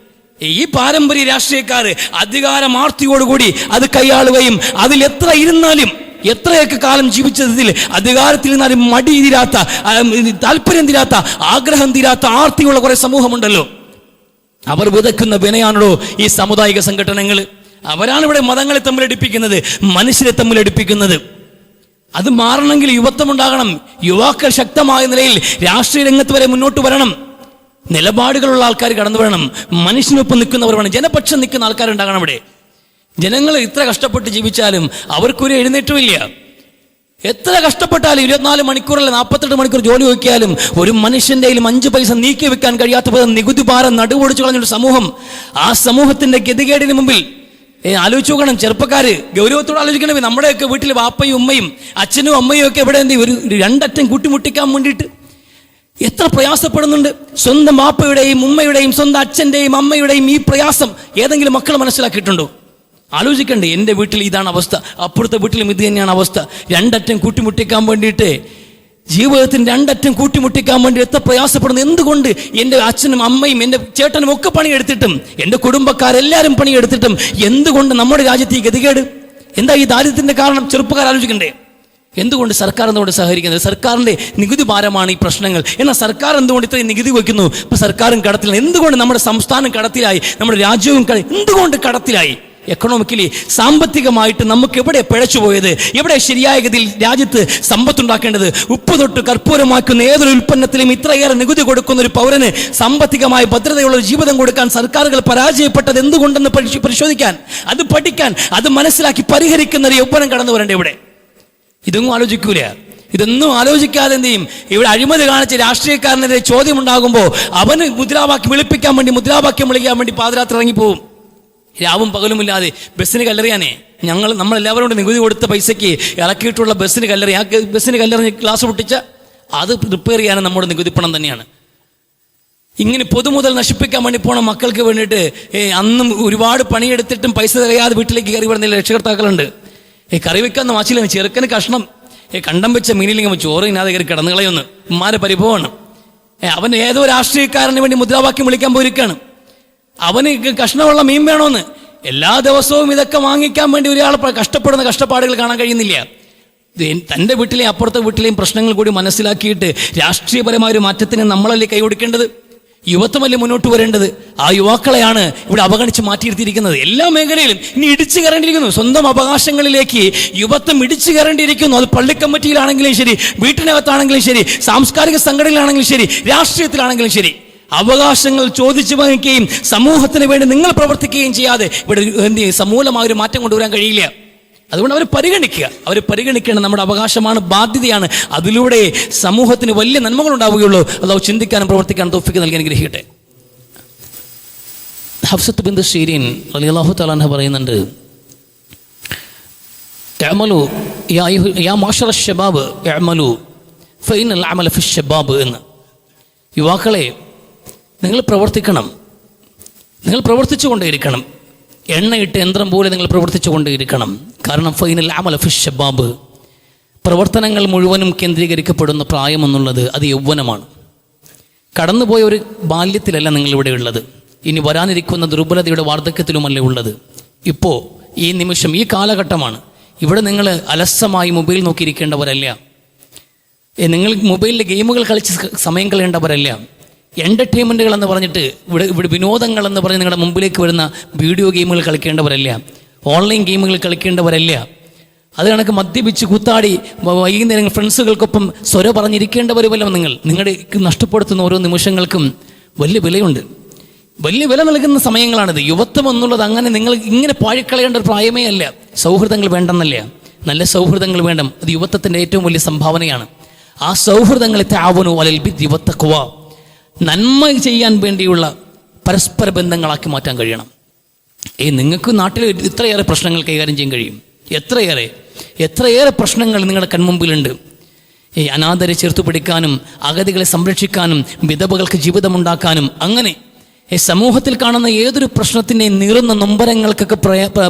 ഈ പാരമ്പര്യ രാഷ്ട്രീയക്കാർ അധികാരമാർത്തിയോടുകൂടി അത് കൈയാളുകയും അതിൽ എത്ര ഇരുന്നാലും എത്രയൊക്കെ കാലം ജീവിച്ചതിൽ അധികാരത്തിൽ നിന്നാലും മടി തീരാത്ത, താല്പര്യം തീരാത്ത, ആഗ്രഹം തീരാത്ത, ആർത്തിയുള്ള കുറെ സമൂഹമുണ്ടല്ലോ. അവർ വിതയ്ക്കുന്ന വിനയാണല്ലോ ഈ സാമുദായിക സംഘടനകൾ. അവരാണ് ഇവിടെ മതങ്ങളെ തമ്മിലടിപ്പിക്കുന്നത്, മനുഷ്യരെ തമ്മിലടിപ്പിക്കുന്നത്. അത് മാറണമെങ്കിൽ യുവത്വം ഉണ്ടാകണം. യുവാക്കൾ ശക്തമായ നിലയിൽ രാഷ്ട്രീയ രംഗത്ത് വരെ മുന്നോട്ട് വരണം. നിലപാടുകളുള്ള ആൾക്കാർ കടന്നു വരണം. മനുഷ്യനൊപ്പം നിൽക്കുന്നവർ വേണം. ജനപക്ഷം നിൽക്കുന്ന ആൾക്കാരുണ്ടാകണം. ഇവിടെ ജനങ്ങൾ ഇത്ര കഷ്ടപ്പെട്ട് ജീവിച്ചാലും അവർക്കൊരു എഴുന്നേറ്റമില്ല. എത്ര കഷ്ടപ്പെട്ടാലും 24 മണിക്കൂറല്ല 48 മണിക്കൂർ ജോലി നോക്കിയാലും ഒരു മനുഷ്യന്റെ കയ്യിലും 5 പൈസ നീക്കി വെക്കാൻ കഴിയാത്ത പോലെ നികുതി ഭാരം നടുവൊടിച്ചു കളഞ്ഞൊരു സമൂഹം. ആ സമൂഹത്തിന്റെ ഗതികേടിന് മുമ്പിൽ ആലോചിച്ച് നോക്കണം. ചെറുപ്പക്കാര് ഗൗരവത്തോടെ ആലോചിക്കണേ. നമ്മുടെയൊക്കെ വീട്ടിൽ വാപ്പയും ഉമ്മയും അച്ഛനും അമ്മയും ഒക്കെ എവിടെ ഒരു രണ്ടറ്റം കൂട്ടിമുട്ടിക്കാൻ വേണ്ടിയിട്ട് എത്ര പ്രയാസപ്പെടുന്നുണ്ട്. സ്വന്തം വാപ്പയുടെയും ഉമ്മയുടെയും സ്വന്തം അച്ഛന്റെയും അമ്മയുടെയും ഈ പ്രയാസം ഏതെങ്കിലും മക്കൾ മനസ്സിലാക്കിയിട്ടുണ്ടോ? ആലോചിക്കണ്ടേ? എൻ്റെ വീട്ടിൽ ഇതാണ് അവസ്ഥ, അപ്പുറത്തെ വീട്ടിലും ഇത് തന്നെയാണ് അവസ്ഥ. രണ്ടറ്റം കൂട്ടിമുട്ടിക്കാൻ വേണ്ടിയിട്ട്, ജീവിതത്തിന് രണ്ടറ്റം കൂട്ടിമുട്ടിക്കാൻ വേണ്ടി എത്ര പ്രയാസപ്പെടുന്നു. എന്തുകൊണ്ട് എൻ്റെ അച്ഛനും അമ്മയും എൻ്റെ ചേട്ടനും ഒക്കെ പണിയെടുത്തിട്ടും, എൻ്റെ കുടുംബക്കാരെല്ലാവരും പണിയെടുത്തിട്ടും എന്തുകൊണ്ട് നമ്മുടെ രാജ്യത്ത് ഈ ഗതികേട്? എന്താ ഈ ദാരിദ്ര്യത്തിൻ്റെ കാരണം? ചെറുപ്പക്കാർ ആലോചിക്കണ്ടേ? എന്തുകൊണ്ട് സർക്കാർ എന്തുകൊണ്ട് സഹകരിക്കുന്നത്? സർക്കാരിൻ്റെ നികുതി ഭാരമാണ് ഈ പ്രശ്നങ്ങൾ. എന്നാൽ സർക്കാർ എന്തുകൊണ്ട് ഇത്രയും നികുതി വയ്ക്കുന്നു? ഇപ്പം സർക്കാരും കടത്തിലാണ്. എന്തുകൊണ്ട് നമ്മുടെ സംസ്ഥാനം കടത്തിലായി? നമ്മുടെ രാജ്യവും എന്തുകൊണ്ട് കടത്തിലായി? എക്കണോമിക്കലി, സാമ്പത്തികമായിട്ട് നമുക്ക് എവിടെ പിഴച്ചുപോയത്? എവിടെ ശരിയായ ഗതിയിൽ രാജ്യത്ത് സമ്പത്തുണ്ടാക്കേണ്ടത്? ഉപ്പ് തൊട്ട് കർപ്പൂരമാക്കുന്ന ഏതൊരു ഉൽപ്പന്നത്തിലും ഇത്രയേറെ നികുതി കൊടുക്കുന്ന ഒരു പൗരന് സാമ്പത്തികമായ ഭദ്രതയുള്ള ഒരു ജീവിതം കൊടുക്കാൻ സർക്കാരുകൾ പരാജയപ്പെട്ടത് എന്തുകൊണ്ടെന്ന് പരിശോധിക്കാൻ, അത് പഠിക്കാൻ, അത് മനസ്സിലാക്കി പരിഹരിക്കുന്ന ഒരു യൗവനം കടന്നു വരണ്ടേ ഇവിടെ? ഇതൊന്നും ആലോചിക്കൂല. ഇതൊന്നും ആലോചിക്കാതെ എന്ത് ചെയ്യും? ഇവിടെ അഴിമതി കാണിച്ച് രാഷ്ട്രീയക്കാരനെതിരെ ചോദ്യം ഉണ്ടാകുമ്പോൾ അവന് മുദ്രാവാക്യം വിളിപ്പിക്കാൻ വേണ്ടി, മുദ്രാവാക്യം വിളിക്കാൻ വേണ്ടി പാതിരാത്രി ഇറങ്ങിപ്പോവും. രാവും പകലുമില്ലാതെ ബസ്സിന് കല്ലെറിയാനേ നമ്മളെല്ലാവരും കൂടെ നികുതി കൊടുത്ത പൈസയ്ക്ക് ഇറക്കിയിട്ടുള്ള ബസ്സിന് കല്ലെറി, ആ ബസ്സിന് കല്ലെറിഞ്ഞ് ഗ്ലാസ് പൊട്ടിച്ച അത് റിപ്പയർ ചെയ്യാനും നമ്മുടെ നികുതി പണം തന്നെയാണ്. ഇങ്ങനെ പൊതുമുതൽ നശിപ്പിക്കാൻ വേണ്ടി പോണ മക്കൾക്ക് വേണ്ടിയിട്ട് അന്നും ഒരുപാട് പണിയെടുത്തിട്ടും പൈസ തികയാതെ വീട്ടിലേക്ക് കയറി വരുന്ന രക്ഷകർത്താക്കളുണ്ട്. കറി വെക്കാന്ന് വാച്ചില്ല, ചെറുക്കന് കഷ്ണം കണ്ടം വെച്ച മീനിലിങ്ങനെ ചോറിനാതെ കയറി കിടന്നു കളയൊന്ന് ഉമ്മാരെ പരിഭവമാണ്. അവൻ ഏതോ രാഷ്ട്രീയക്കാരന് വേണ്ടി മുദ്രാവാക്യം വിളിക്കാൻ പോയിരിക്കുകയാണ്. അവന് കഷ്ണമുള്ള മീൻ വേണമെന്ന്. എല്ലാ ദിവസവും ഇതൊക്കെ വാങ്ങിക്കാൻ വേണ്ടി ഒരാൾ കഷ്ടപ്പെടുന്ന കഷ്ടപ്പാടുകൾ കാണാൻ കഴിയുന്നില്ല. തൻ്റെ വീട്ടിലെയും അപ്പുറത്തെ വീട്ടിലെയും പ്രശ്നങ്ങൾ കൂടി മനസ്സിലാക്കിയിട്ട് രാഷ്ട്രീയപരമായ ഒരു മാറ്റത്തിന് നമ്മളല്ലേ കൈ കൊടുക്കേണ്ടത്? യുവത്വമല്ലേ മുന്നോട്ട് വരേണ്ടത്? ആ യുവാക്കളെയാണ് ഇവിടെ അവഗണിച്ച് മാറ്റിയിരുത്തിയിരിക്കുന്നത്. എല്ലാ മേഖലയിലും ഇനി ഇടിച്ചു കയറേണ്ടിയിരിക്കുന്നു. സ്വന്തം അവകാശങ്ങളിലേക്ക് യുവത്വം ഇടിച്ചു കയറേണ്ടിയിരിക്കുന്നു. അത് പള്ളിക്കമ്മിറ്റിയിലാണെങ്കിലും ശരി, വീട്ടിനകത്താണെങ്കിലും ശരി, സാംസ്കാരിക സംഘടനയിലാണെങ്കിലും ശരി, രാഷ്ട്രീയത്തിലാണെങ്കിലും ശരി, അവകാശങ്ങൾ ചോദിച്ചു വാങ്ങിക്കുകയും സമൂഹത്തിന് വേണ്ടി നിങ്ങൾ പ്രവർത്തിക്കുകയും ചെയ്യാതെ ഇവിടെ എന്ത് സമൂലമായ ഒരു മാറ്റം കൊണ്ടുവരാൻ കഴിയില്ല. അതുകൊണ്ട് അവർ പരിഗണിക്കേണ്ട നമ്മുടെ അവകാശമാണ്, ബാധ്യതയാണ്. അതിലൂടെ സമൂഹത്തിന് വലിയ നന്മകൾ ഉണ്ടാവുകയുള്ളൂ. അല്ലാഹു ചിന്തിക്കാനും പ്രവർത്തിക്കാനും തൗഫീഖ് നൽകി അനുഗ്രഹിക്കട്ടെ. ഹഫ്സത്ത് ബിൻത് സീരീൻ റളിയല്ലാഹു തആല അൻഹ പറയുന്നുണ്ട്, ഇഅ്മലു യാ മാശറ ശബാബ് ഇഅ്മലു ഫഇന്നൽ അമല ഫിശ്ശബാബ് എന്ന്. യുവാക്കളെ, നിങ്ങൾ പ്രവർത്തിക്കണം, നിങ്ങൾ പ്രവർത്തിച്ചു കൊണ്ടേയിരിക്കണം. എണ്ണയിട്ട് യന്ത്രം പോലെ നിങ്ങൾ പ്രവർത്തിച്ചു കൊണ്ടേയിരിക്കണം. കാരണം ഫൈനൽ അമല ഫിശ്ശബാബ്, പ്രവർത്തനങ്ങൾ മുഴുവനും കേന്ദ്രീകരിക്കപ്പെടുന്ന പ്രായമെന്നുള്ളത് അത് യൗവനമാണ്. കടന്നുപോയ ഒരു ബാല്യത്തിലല്ല നിങ്ങളിവിടെ ഉള്ളത്. ഇനി വരാനിരിക്കുന്ന ദുർബലതയുടെ വാർദ്ധക്യത്തിലുമല്ല ഉള്ളത്. ഇപ്പോൾ ഈ നിമിഷം, ഈ കാലഘട്ടമാണ്. ഇവിടെ നിങ്ങൾ അലസമായി മൊബൈൽ നോക്കിയിരിക്കേണ്ടവരല്ല. നിങ്ങൾ മൊബൈലിൽ ഗെയിമുകൾ കളിച്ച് സമയം കളയേണ്ടവരല്ല. എൻ്റർടൈൻമെൻറ്റുകൾ എന്ന് പറഞ്ഞിട്ട് ഇവിടെ വിനോദങ്ങൾ എന്ന് പറഞ്ഞ് നിങ്ങളുടെ മുമ്പിലേക്ക് വരുന്ന വീഡിയോ ഗെയിമുകൾ കളിക്കേണ്ടവരല്ല. ഓൺലൈൻ ഗെയിമുകൾ കളിക്കേണ്ടവരല്ല. അത് കണക്ക് മദ്യപിച്ച് കൂത്താടി വൈകുന്നേരം ഫ്രണ്ട്സുകൾക്കൊപ്പം സ്വര പറഞ്ഞിരിക്കേണ്ടവരുമല്ല. നിങ്ങളുടെ നഷ്ടപ്പെടുത്തുന്ന ഓരോ നിമിഷങ്ങൾക്കും വലിയ വിലയുണ്ട്. വലിയ വില നൽകുന്ന സമയങ്ങളാണിത്. യുവത്വം എന്നുള്ളത് അങ്ങനെ നിങ്ങൾ ഇങ്ങനെ പാഴിക്കളയേണ്ട ഒരു പ്രായമേ അല്ല. സൗഹൃദങ്ങൾ വേണ്ടെന്നല്ല, നല്ല സൗഹൃദങ്ങൾ വേണം. അത് യുവത്വത്തിൻ്റെ ഏറ്റവും വലിയ സംഭാവനയാണ്. ആ സൗഹൃദങ്ങളെ തആവനു അലൽ ബിർരി വത്തഖ്വ, നന്മ ചെയ്യാൻ വേണ്ടിയുള്ള പരസ്പര ബന്ധങ്ങളാക്കി മാറ്റാൻ കഴിയണം. നിങ്ങൾക്ക് നാട്ടിൽ ഇത്രയേറെ പ്രശ്നങ്ങൾ കൈകാര്യം ചെയ്യാൻ കഴിയും. എത്രയേറെ പ്രശ്നങ്ങൾ നിങ്ങളുടെ കൺമുമ്പിലുണ്ട്. അനാഥരെ ചേർത്ത് പിടിക്കാനും അഗതികളെ സംരക്ഷിക്കാനും വിധവകൾക്ക് ജീവിതമുണ്ടാക്കാനും അങ്ങനെ സമൂഹത്തിൽ കാണുന്ന ഏതൊരു പ്രശ്നത്തിൻ്റെ നീറുന്ന നൊമ്പരങ്ങൾക്കൊക്കെ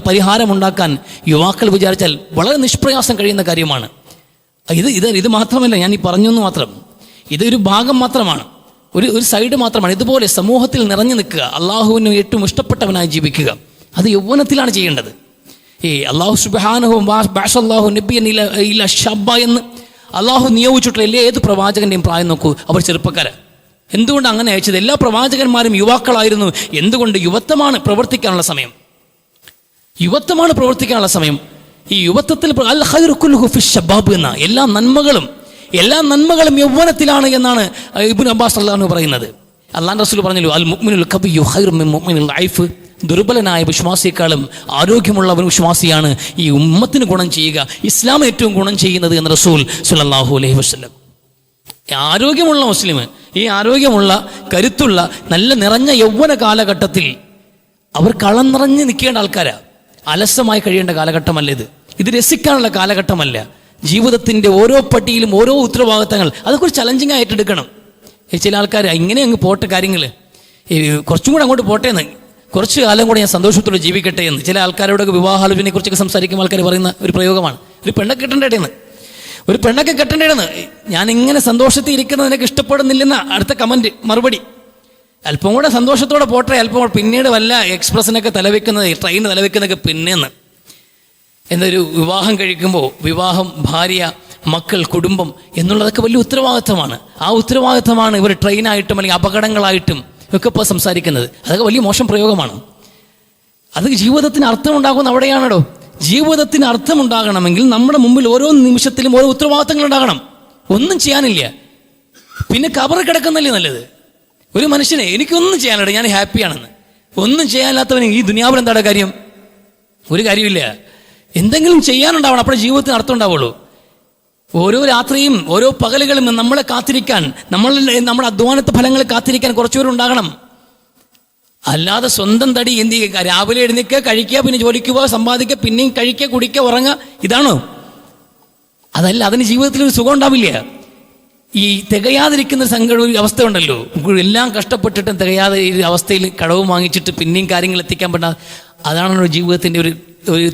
പരിഹാരമുണ്ടാക്കാൻ യുവാക്കൾ വിചാരിച്ചാൽ വളരെ നിഷ്പ്രയാസം കഴിയുന്ന കാര്യമാണ്. ഇത് മാത്രമല്ല, ഞാൻ ഈ പറഞ്ഞു എന്ന് മാത്രം. ഇതൊരു ഭാഗം മാത്രമാണ്, ഒരു സൈഡ് മാത്രമാണ്. ഇതുപോലെ സമൂഹത്തിൽ നിറഞ്ഞു നിൽക്കുക, അള്ളാഹുവിന് ഏറ്റവും ഇഷ്ടപ്പെട്ടവനായി ജീവിക്കുക, അത് യൗവനത്തിലാണ് ചെയ്യേണ്ടത്. അള്ളാഹു സുബ്ഹാനഹു ബഅസല്ലാഹു നബിയ്യൻ ഇലാ ശബ്ബ എന്ന് അള്ളാഹു നിയോഗിച്ചിട്ടുള്ള ഏത് പ്രവാചകൻ്റെയും പ്രായം നോക്കൂ, അവർ ചെറുപ്പക്കാരാണ്. എന്തുകൊണ്ട് അങ്ങനെ അയച്ചത്? എല്ലാ പ്രവാചകന്മാരും യുവാക്കളായിരുന്നു. എന്തുകൊണ്ട്? യുവത്വമാണ് പ്രവർത്തിക്കാനുള്ള സമയം. ഈ യുവത്വത്തിൽ അൽ ഖൈറു കുല്ലുഹു ഫി ശബാബ് എന്ന എല്ലാ നന്മകളും യൗവനത്തിലാണ് എന്നാണ് ഇബ്നു അബ്ബാസ് റളിയല്ലാഹു അൻഹു പറയുന്നത്. അല്ലാഹു റസൂൽ പറഞ്ഞല്ലോ, അൽ മുഅ്മിനുൽ ഖബിയ്യു ഖൈറു മിൻ മുഅ്മിനിൽ ലൈഫ്, ദുർബലനായ വിശ്വാസിയേക്കാളും ആരോഗ്യമുള്ള ഒരു വിശ്വാസിയാണ് ഈ ഉമ്മത്തിന് ഗുണം ചെയ്യുക, ഇസ്ലാം ഏറ്റവും ഗുണം ചെയ്യുന്നത് എന്ന് റസൂൽ സ്വല്ലല്ലാഹു അലൈഹി വസല്ലം. ആരോഗ്യമുള്ള മുസ്ലിം, ഈ ആരോഗ്യമുള്ള കരുത്തുള്ള നല്ല നിറഞ്ഞ യൗവന കാലഘട്ടത്തിൽ അവർ കളം നിറഞ്ഞ് നിൽക്കേണ്ട ആൾക്കാരാണ്. അലസമായി കഴിയേണ്ട കാലഘട്ടമല്ല ഇത് രസിക്കാനുള്ള കാലഘട്ടമല്ല. ജീവിതത്തിൻ്റെ ഓരോ പട്ടിയിലും ഓരോ ഉത്തരവാദിത്തങ്ങൾ അതൊക്കെ ഒരു ചലഞ്ചിങ് ആയിട്ട് എടുക്കണം. ചില ആൾക്കാർ ഇങ്ങനെ അങ്ങ് പോട്ടെ, കാര്യങ്ങൾ കുറച്ചും കൂടെ അങ്ങോട്ട് പോട്ടെ എന്ന്, കുറച്ച് കാലം കൂടെ ഞാൻ സന്തോഷത്തോടെ ജീവിക്കട്ടെ എന്ന്. ചില ആൾക്കാരോടൊക്കെ വിവാഹാലോചനയെ കുറിച്ചൊക്കെ സംസാരിക്കുമ്പോൾ ആൾക്കാർ പറയുന്ന ഒരു പ്രയോഗമാണ്, ഒരു പെണ്ണൊക്കെ കെട്ടേണ്ടതെന്ന്. ഞാൻ ഇങ്ങനെ സന്തോഷത്തിൽ ഇരിക്കുന്നത് നിനക്ക് ഇഷ്ടപ്പെടുന്നില്ലെന്ന അടുത്ത കമൻറ്റ് മറുപടി. അല്പം കൂടെ സന്തോഷത്തോടെ പോട്ടെ, അല്പം പിന്നീട് വല്ല എക്സ്പ്രസ്സിനൊക്കെ തലവെക്കുന്നത്, ട്രെയിന് തലവെക്കുന്നതൊക്കെ പിന്നെന്ന്. എന്നൊരു വിവാഹം കഴിക്കുമ്പോൾ വിവാഹം, ഭാര്യ, മക്കൾ, കുടുംബം എന്നുള്ളതൊക്കെ വലിയ ഉത്തരവാദിത്തമാണ്. ആ ഉത്തരവാദിത്തമാണ് ഇവർ ട്രെയിനായിട്ടും അല്ലെങ്കിൽ അപകടങ്ങളായിട്ടും ഒക്കെ ഇപ്പോൾ സംസാരിക്കുന്നത്. അതൊക്കെ വലിയ മോശം പ്രയോഗമാണ്. അത് ജീവിതത്തിന് അർത്ഥമുണ്ടാകുന്ന അവിടെയാണോ? ജീവിതത്തിന് അർത്ഥമുണ്ടാകണമെങ്കിൽ നമ്മുടെ മുമ്പിൽ ഓരോ നിമിഷത്തിലും ഓരോ ഉത്തരവാദിത്തങ്ങൾ ഉണ്ടാകണം. ഒന്നും ചെയ്യാനില്ല, പിന്നെ കബറ് കിടക്കുന്നല്ലേ നല്ലത്. ഒരു മനുഷ്യനെ എനിക്കൊന്നും ചെയ്യാനില്ല, ഞാൻ ഹാപ്പിയാണെന്ന്, ഒന്നും ചെയ്യാനില്ലാത്തവന് ഈ ദുനിയാവിൽ എന്താണ് കാര്യം? ഒരു കാര്യമില്ല. എന്തെങ്കിലും ചെയ്യാനുണ്ടാവണം, അപ്പോൾ ജീവിതത്തിന് അർത്ഥം ഉണ്ടാവുള്ളൂ. ഓരോ രാത്രിയും ഓരോ പകലുകളും നമ്മളെ കാത്തിരിക്കാൻ, നമ്മുടെ അധ്വാനത്തെ ഫലങ്ങൾ കാത്തിരിക്കാൻ കുറച്ചുപേരുണ്ടാകണം. അല്ലാതെ സ്വന്തം തടി എന്ത് ചെയ്യുക? രാവിലെ എഴുന്നേൽക്കുക, കഴിക്കുക, പിന്നെ ജോലിക്ക് പോവുക, സമ്പാദിക്കുക, പിന്നെയും കഴിക്കുക, കുടിക്കുക, ഉറങ്ങുക, ഇതാണോ? അതല്ല, അതിന് ജീവിതത്തിൽ ഒരു സുഖം ഉണ്ടാവില്ല. ഈ തികയാതിരിക്കുന്ന ഒരു അവസ്ഥ ഉണ്ടല്ലോ, എല്ലാം കഷ്ടപ്പെട്ടിട്ടും തികയാതെ ഈ അവസ്ഥയിൽ കടവ് വാങ്ങിച്ചിട്ട് പിന്നെയും കാര്യങ്ങൾ എത്തിക്കാൻ പറ്റാ, അതാണല്ലോ ജീവിതത്തിൻ്റെ ഒരു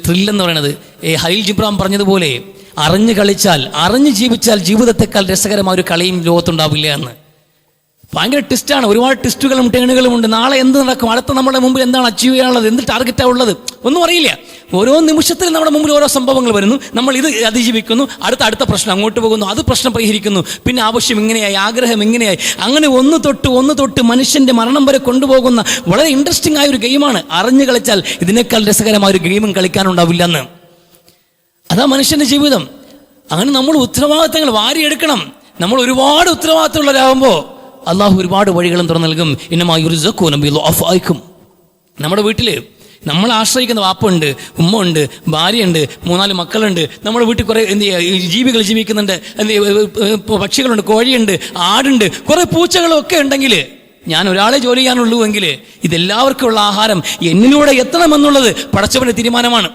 ത്രില്ലെന്ന് പറയുന്നത്. ഹലീൽ ജിബ്രാൻ പറഞ്ഞതുപോലെ, അറിഞ്ഞു കളിച്ചാൽ, അറിഞ്ഞു ജീവിച്ചാൽ ജീവിതത്തെക്കാൾ രസകരമായ ഒരു കളിയും ലോകത്തുണ്ടാവില്ല എന്ന്. ഭയങ്കര ട്വിസ്റ്റാണ്, ഒരുപാട് ട്വിസ്റ്റുകളും ടേണുകളും ഉണ്ട്. നാളെ എന്ത് നടക്കും, അടുത്ത നമ്മുടെ മുമ്പിൽ എന്താണ് അച്ചീവ് ചെയ്യാനുള്ളത്, എന്ത് ടാർഗറ്റാണ് ഉള്ളത്, ഒന്നും അറിയില്ല. ഓരോ നിമിഷത്തിലും നമ്മുടെ മുമ്പിൽ ഓരോ സംഭവങ്ങൾ വരുന്നു, നമ്മൾ ഇത് അതിജീവിക്കുന്നു, അടുത്ത പ്രശ്നം അങ്ങോട്ട് പോകുന്നു, അത് പ്രശ്നം പരിഹരിക്കുന്നു, പിന്നെ ആവശ്യം ഇങ്ങനെയായി, ആഗ്രഹം ഇങ്ങനെയായി, അങ്ങനെ ഒന്ന് തൊട്ട് മനുഷ്യൻ്റെ മരണം വരെ കൊണ്ടുപോകുന്ന വളരെ ഇൻട്രസ്റ്റിംഗ് ആയ ഒരു ഗെയിമാണ്. അറിഞ്ഞു കളിച്ചാൽ ഇതിനേക്കാൾ രസകരമായ ഒരു ഗെയിമും കളിക്കാനുണ്ടാവില്ല എന്ന്. അതാ മനുഷ്യൻ്റെ ജീവിതം. അങ്ങനെ നമ്മൾ ഉത്തരവാദിത്തങ്ങൾ വാരിയെടുക്കണം. നമ്മൾ ഒരുപാട് ഉത്തരവാദിത്തമുള്ളവരാകുമ്പോൾ അള്ളാഹു ഒരുപാട് വഴികളും തുറന്നു നൽകും. ഇന്നമായിരിക്കും നമ്മുടെ വീട്ടിൽ നമ്മൾ ആശ്രയിക്കുന്ന വാപ്പുണ്ട്, ഉമ്മ ഉണ്ട്, ഭാര്യയുണ്ട്, 3-4 മക്കളുണ്ട്. നമ്മുടെ വീട്ടിൽ കുറേ ജീവികൾ ജീവിക്കുന്നുണ്ട്, പക്ഷികളുണ്ട്, കോഴിയുണ്ട്, ആടുണ്ട്, കുറേ പൂച്ചകളും ഒക്കെ ഉണ്ടെങ്കിൽ, ഞാൻ ഒരാളെ ജോലി ചെയ്യാനുള്ളൂ എങ്കിൽ ഇതെല്ലാവർക്കും ഉള്ള ആഹാരം എന്നിലൂടെ എത്തണമെന്നുള്ളത് പടച്ചവൻ്റെ തീരുമാനമാണ്.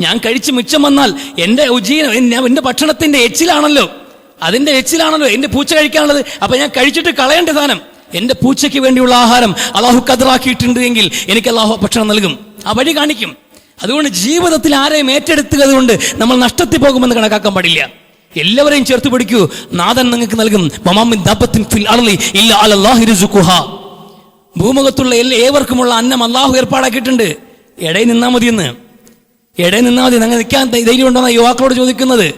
ഞാൻ കഴിച്ച് മിച്ചം വന്നാൽ എൻ്റെ ഭക്ഷണത്തിൻ്റെ എച്ചിലാണല്ലോ എൻ്റെ പൂച്ച കഴിക്കാനുള്ളത്. അപ്പം ഞാൻ കഴിച്ചിട്ട് കളയേണ്ട സാധനം, എൻ്റെ പൂച്ചയ്ക്ക് വേണ്ടിയുള്ള ആഹാരം അള്ളാഹു കദറാക്കിയിട്ടുണ്ട് എങ്കിൽ എനിക്ക് അള്ളാഹു ഭക്ഷണം നൽകും, ആ വഴി കാണിക്കും. അതുകൊണ്ട് ജീവിതത്തിൽ ആരെയും ഏറ്റെടുത്തുക കൊണ്ട് നമ്മൾ നഷ്ടത്തിൽ പോകുമെന്ന് കണക്കാക്കാൻ പാടില്ല. എല്ലാവരെയും ചേർത്ത് പിടിക്കൂ, നാഥൻ നിങ്ങൾക്ക് നൽകും. ഭൂമുഖത്തുള്ള ഏവർക്കുമുള്ള അന്നം അള്ളാഹു ഏർപ്പാടാക്കിയിട്ടുണ്ട്, ഇടയിൽ നിന്നാൽ മതിയെന്ന്. ഇടയിൽ നിന്നാൽ മതി, നിങ്ങൾ നിൽക്കാൻ ധൈര്യം ഉണ്ടോന്നാണ് യുവാക്കളോട് ചോദിക്കുന്നത്.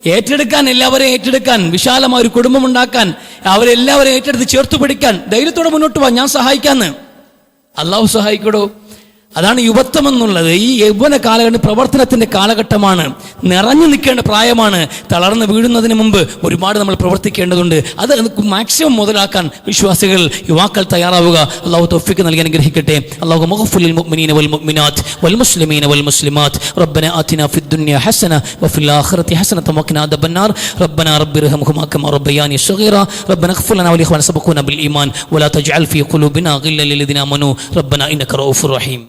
ഏറ്റെടുക്കാൻ, എല്ലാവരെയും ഏറ്റെടുക്കാൻ, വിശാലമായ ഒരു കുടുംബം ഉണ്ടാക്കാൻ, അവരെല്ലാവരെയും ഏറ്റെടുത്ത് ചേർത്ത് പിടിക്കാൻ ധൈര്യത്തോടെ മുന്നോട്ട് പോവാൻ ഞാൻ സഹായിക്കാന്ന്. അള്ളാഹു സഹായിക്കടോ. അതാണ് യുവത്വം എന്നുള്ളത്. ഈ യൗവന കാലഘട്ടം പ്രവർത്തനത്തിൻ്റെ കാലഘട്ടമാണ്, നിറഞ്ഞു നിൽക്കേണ്ട പ്രായമാണ്. തളർന്ന് വീഴുന്നതിന് മുമ്പ് ഒരുപാട് നമ്മൾ പ്രവർത്തിക്കേണ്ടതുണ്ട്. അത് മാക്സിമം മുതലാക്കാൻ വിശ്വാസികൾ, യുവാക്കൾ തയ്യാറാവുക. അള്ളാഹു തൗഫീഖ് നൽകി അനുഗ്രഹിക്കട്ടെ. അല്ലാഹു മഗ്ഫിർ മുഅ്മിനീന വൽ മുഅ്മിനാത്ത് വൽ മുസ്ലിമീന വൽ മുസ്ലിമാത്ത് റബ്ബനാ ആതിനാ ഫിദ് ദുനിയ ഹസന വഫിൽ ആഖിറതി ഹസനത വഖിനാ അദാബന്നാർ റബ്ബനാ റബ്ബിർഹംഹുമാ കമാ റബ്ബയാനി സഗീറാ റബ്ബനാ ഇഗ്ഫിർ ലനാ വലിഖ്വാനിനാ സബഖൂനാ ബിൽ ഈമാൻ വലാ തജ്അൽ ഫീ ഖുലൂബിനാ ഗില്ലൽ ലില്ലദീന ആമനൂ റബ്ബനാ ഇന്നക റഊഫുർ റഹീം.